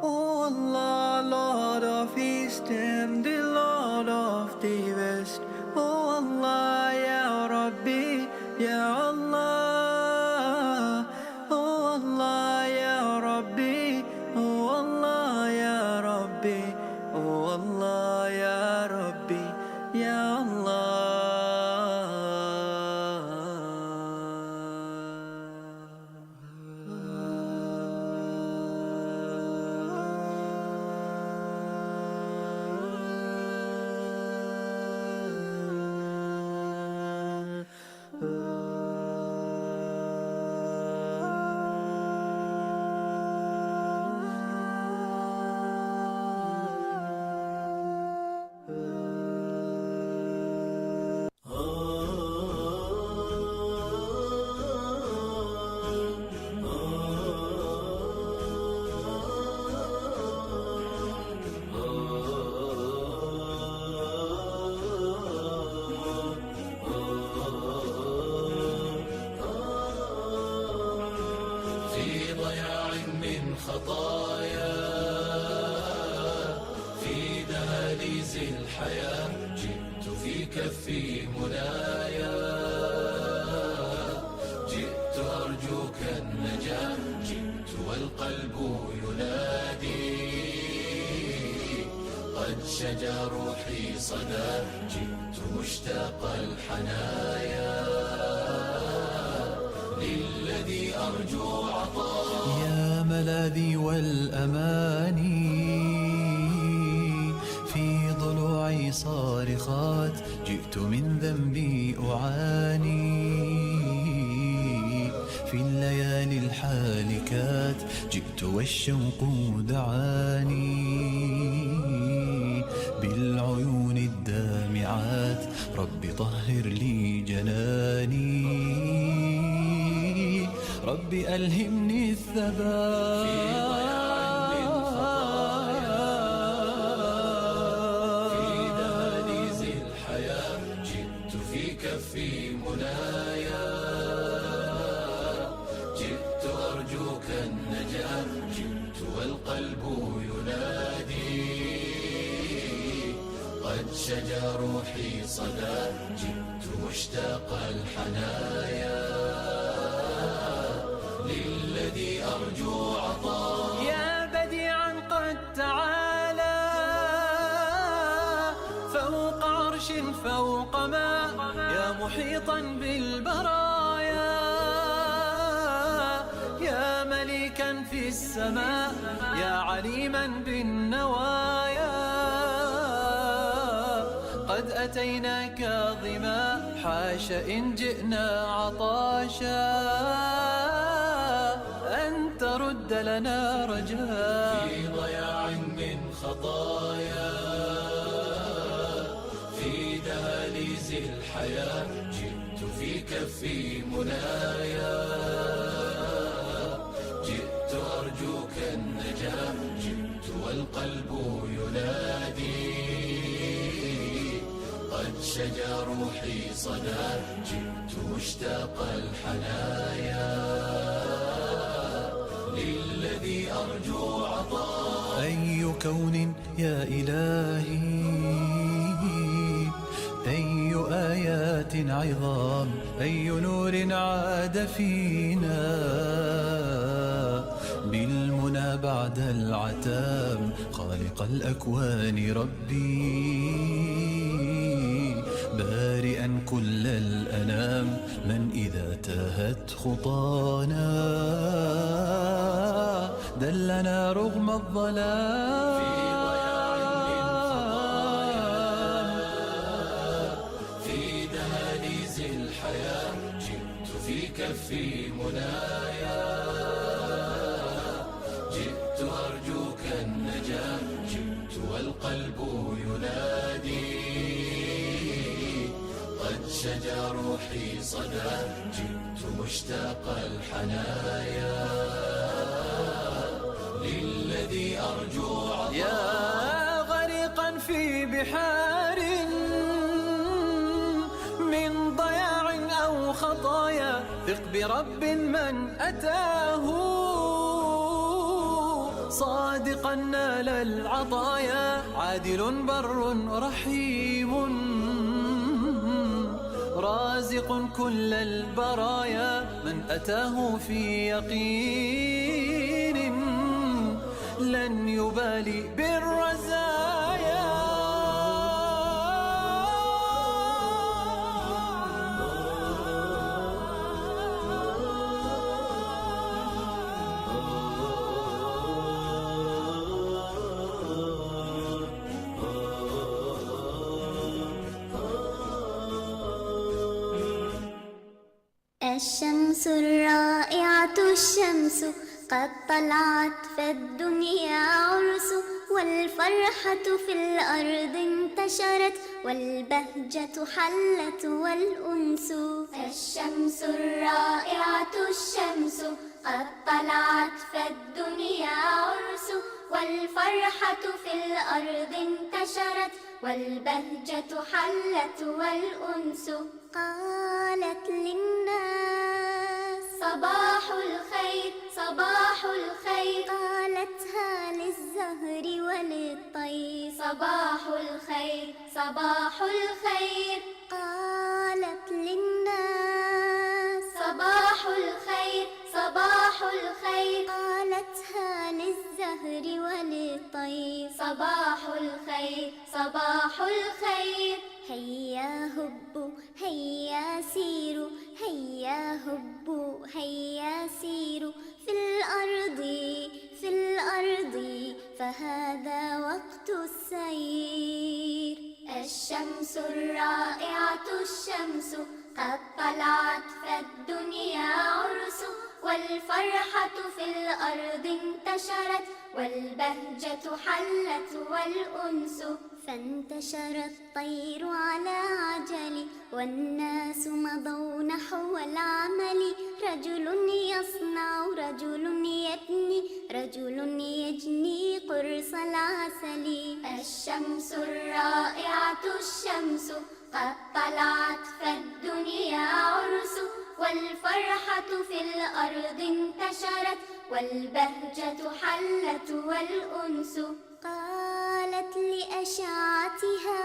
O Allah, Lord of East and the Lord of the West, O Allah, Ya Rabbi, Ya Allah, O Allah, Ya Rabbi, O Allah, Ya Rabbi, O Allah, Ya Rabbi, Ya Allah. شجى روحي صدى جئت مشتاق الحنايا للذي أرجو عطاء يا ملاذي والأماني في ضلوعي صارخات جئت من ذنبي أعاني في الليالي الحالكات جئت والشوق دعاني بالعيون الدامعات رب طهر لي جناني رب ألهمني الثبات في ضياع من خطايا في دهاليز الحياة جئت في كفي منايا جئت أرجوك النجاة جئت والقلب ينادي قد شجى روحي صدى جئت مشتاق الحنايا للذي أرجو عطاء يا بديعا قد تعالى فوق عرش فوق ماء يا محيطا بالبرايا يا مليكا في السماء يا عليما بالنوايا قد أتيناك ظما حاش إن جئنا عطاشا أن ترد لنا رجاء في ضياع من خطايا في دهاليز الحياة جئت في كفي منايا جئت أرجوك النجاة جئت والقلب ينادي قد شجى روحي صدى جئت مشتاق الحنايا للذي أرجو عطاء أي كون يا إلهي أي آيات عظام أي نور عاد فينا بالمنى بعد العتام قال خالق الأكوان ربي بارئا كل الأنام من إذا تاهت خطانا دلنا رغم الظلام في دهاليز الحياة جئت في كفي منايا جئت أرجوك النجاة جئت والقلب ينادي قد شجى روحي صدى جئت مشتاق الحنايا للذي أرجو عطاء يا غريقا في بحار من ضياع أو خطايا ثق برب من أتاه صادقا نال العطايا عادل بر رحيم رازق كل البرايا من أتاه في يقين لن يبالي بالرزايا الشمس الرائعة الشمس قد طلعت فالدنيا عرس والفرحة في الأرض انتشرت والبهجة حلت والأنس الشمس الرائعة الشمس قد طلعت فالدنيا عرس والفرحة في الأرض انتشرت والبهجة حلت والأنس قالت للناس صباح الخير صباح الخير قالتها للزهر وللطير صباح الخير صباح الخير قالت للناس صباح الخير صباح الخير قالتها للزهر وللطير صباح الخير صباح الخير هيا هبوا هيا سيروا هيا هبوا هيا سيروا في الأرض في الأرض فهذا وقت السير الشمس الرائعة الشمس قد طلعت فالدنيا عرس والفرحة في الأرض انتشرت والبهجة حلت والأنس فانتشر الطير على عجل والناس مضوا نحو العمل رجل يصنع رجل يبني رجل يجني قرص العسل الشمس الرائعة الشمس قد طلعت فالدنيا عرس والفرحة في الأرض انتشرت والبهجة حلت والأنس قالت لأشعتها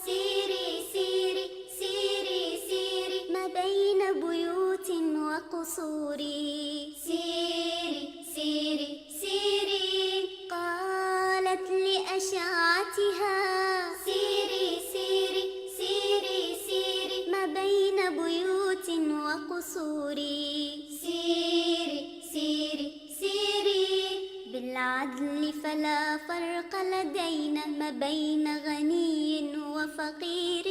سيري سيري سيري سيري ما بين بيوت وقصور سيري سيري سيري قالت لأشعتها سيري سيري سيري سيري ما بين بيوت وقصور سيري سيري سيري بالعدل فلا فرق لدينا ما بين غني وفقير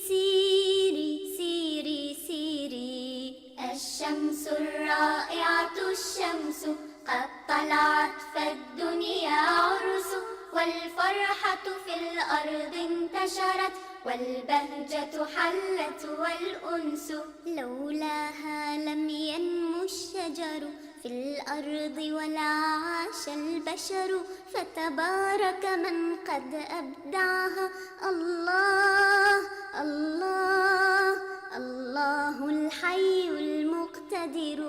سيري سيري سيري الشمس الرائعة الشمس قد طلعت فالدنيا عرس والفرحة في الأرض انتشرت والبهجة حلت والأنس لولاها لم ينمو الشجر في الأرض ولا عاش البشر فتبارك من قد أبدعها الله الله الله الحي المقتدر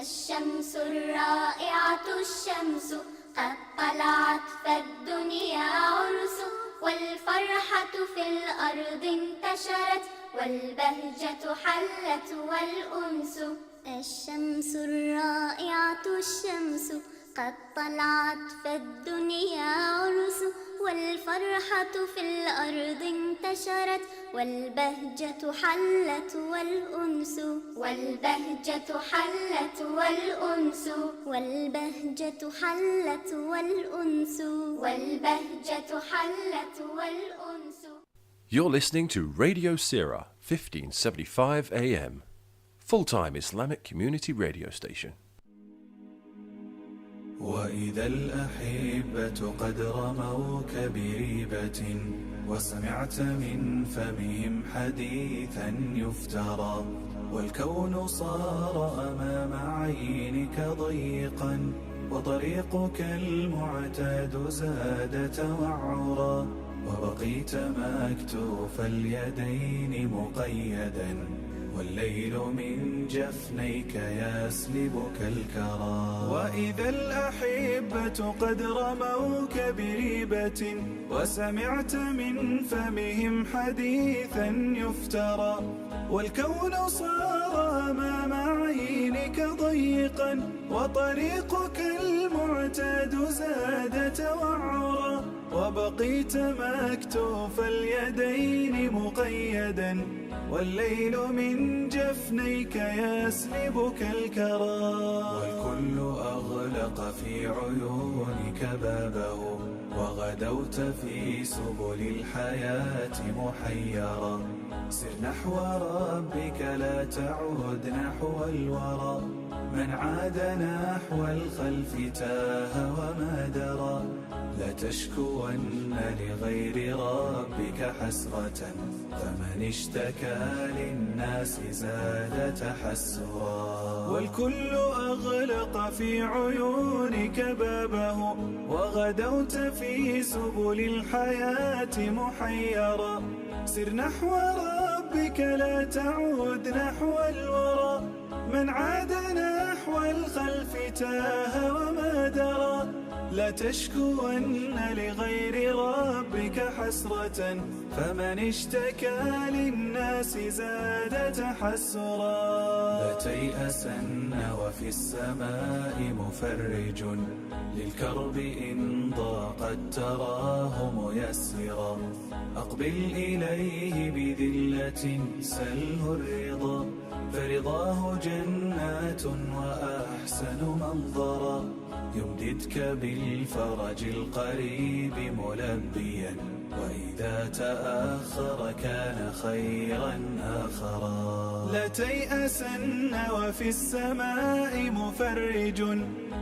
الشمس الرائعة الشمس قد طلعت فالدنيا عرس والفرحة في الأرض انتشرت والبهجة حلت والأنس الشمس الرائعة الشمس قد طلعت فالدنيا عرس والفرحة في الأرض انتشرت والبهجة حلت والأنس والبهجة حلت والأنس والبهجة حلت والأنس والبهجة حلت والأنس. You're listening to Radio Seerah 1575 AM, full-time Islamic community radio station. وإذا الأحبة قد رموك بريبة وسمعت من فمهم حديثا يفترى والكون صار أمام عينك ضيقا وطريقك المعتاد زاد توعرا وبقيت مكتوف اليدين مقيدا والليل من جفنيك يسلبك الكرى وإذا الأحبة قد رموك بريبة وسمعت من فمهم حديثا يفترى والكون صار أمام عينك ضيقا وطريقك المعتاد زاد توعرا وبقيت مكتوف اليدين مقيدا والليل من جفنيك يسلبك الكرى والكل أغلق في عيونك بابه وغدوت في سبل الحياة محيرا سر نحو ربك لا تعود نحو الورى من عاد نحو الخلف تاه وما درى لا تشكون لغير ربك حسرة فمن اشتكى للناس زاد تحسرا والكل أغلق في عيونك بابه وغدوت في سبل الحياة محيرا سر نحو ربك لا تعود نحو الورى من عاد نحو الخلف تاه وما درى لا تشكون لغير ربك حسرة فمن اشتكى للناس زاد تحسرا لا تيأسن وفي السماء مفرج للكرب إن ضاقت تراه ميسرا أقبل إليه بذلة سله الرضا فرضاه جنات وأحسن منظرا يمددك بالفرج القريب ملبيا وإذا تأخر كان خيرا آخرا لا تيأسن وفي السماء مفرج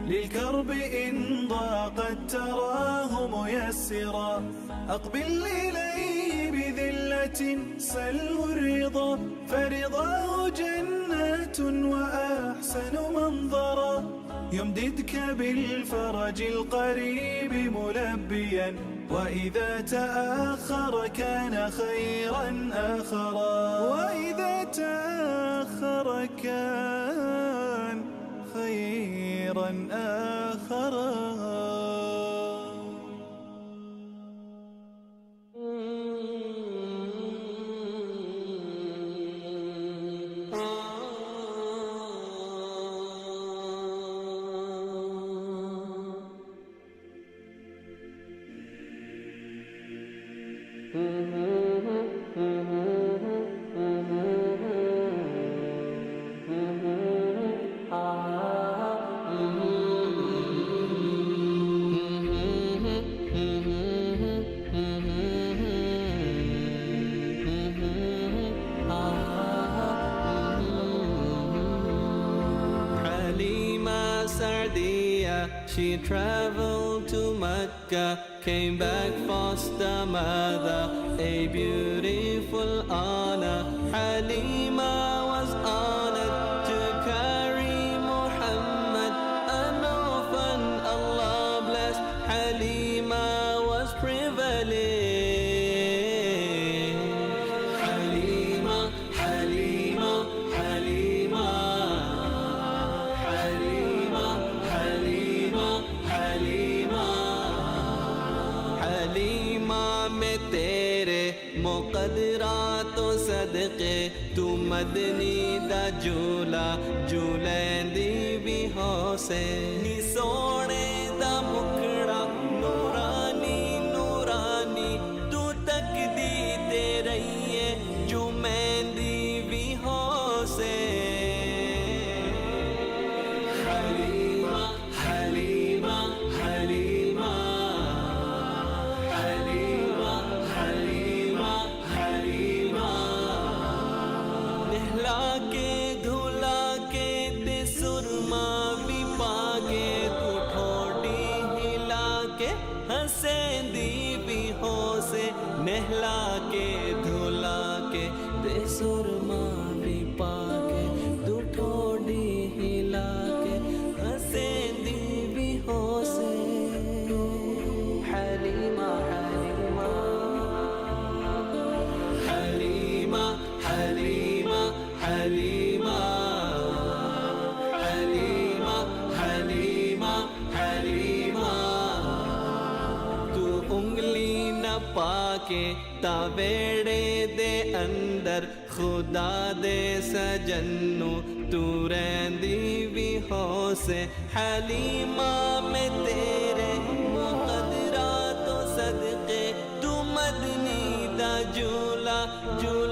للكرب إن ضاقت تراه ميسرا أقبل إليه بذلة سله الرضا فرضاه جنات وأحسن منظرا يمددك بالفرج القريب ملبيا وإذا تأخر كان خيرا آخرا وإذا تأخر كان خيرا آخرا She traveled to Mecca, came back foster mother, a beautiful honor. Halima was honored to carry Muhammad, an orphan Allah blessed. Halima was privileged. Halima, Halima, Halima. مقدرات و صدقے تو مدنی دا جھولا جھولندی بھی ہو سے نی سونے دا مکھڑا نورانی نورانی تو تک دی تے رہیے جو مہندی بھی ہو سے حلیمہ حلیمہ حلیمہ حلیمہ حلیمہ حلیمہ نہلا کے دھلا کے تے سرما بھی پا کے تو ٹھوڑی ہلا کے ہنسیندی بھی ہو سے نہلا کے دھلا کے تے سرما بھی پا کے تو ٹھوڑی ہلا کے ہنسیندی بھی ہو سے حلیمہ حلیمہ حلیمہ حلیمہ حلیمہ حلیمہ حلیمہ حلیمہ تو انگلی نہ پا کے تاویڑے دے اندر خدا دے سجنو تو رہندی بھی ہو سے حلیمہ میں تیرے مقدرات و صدقے تو مدنی دا جھولا جھولا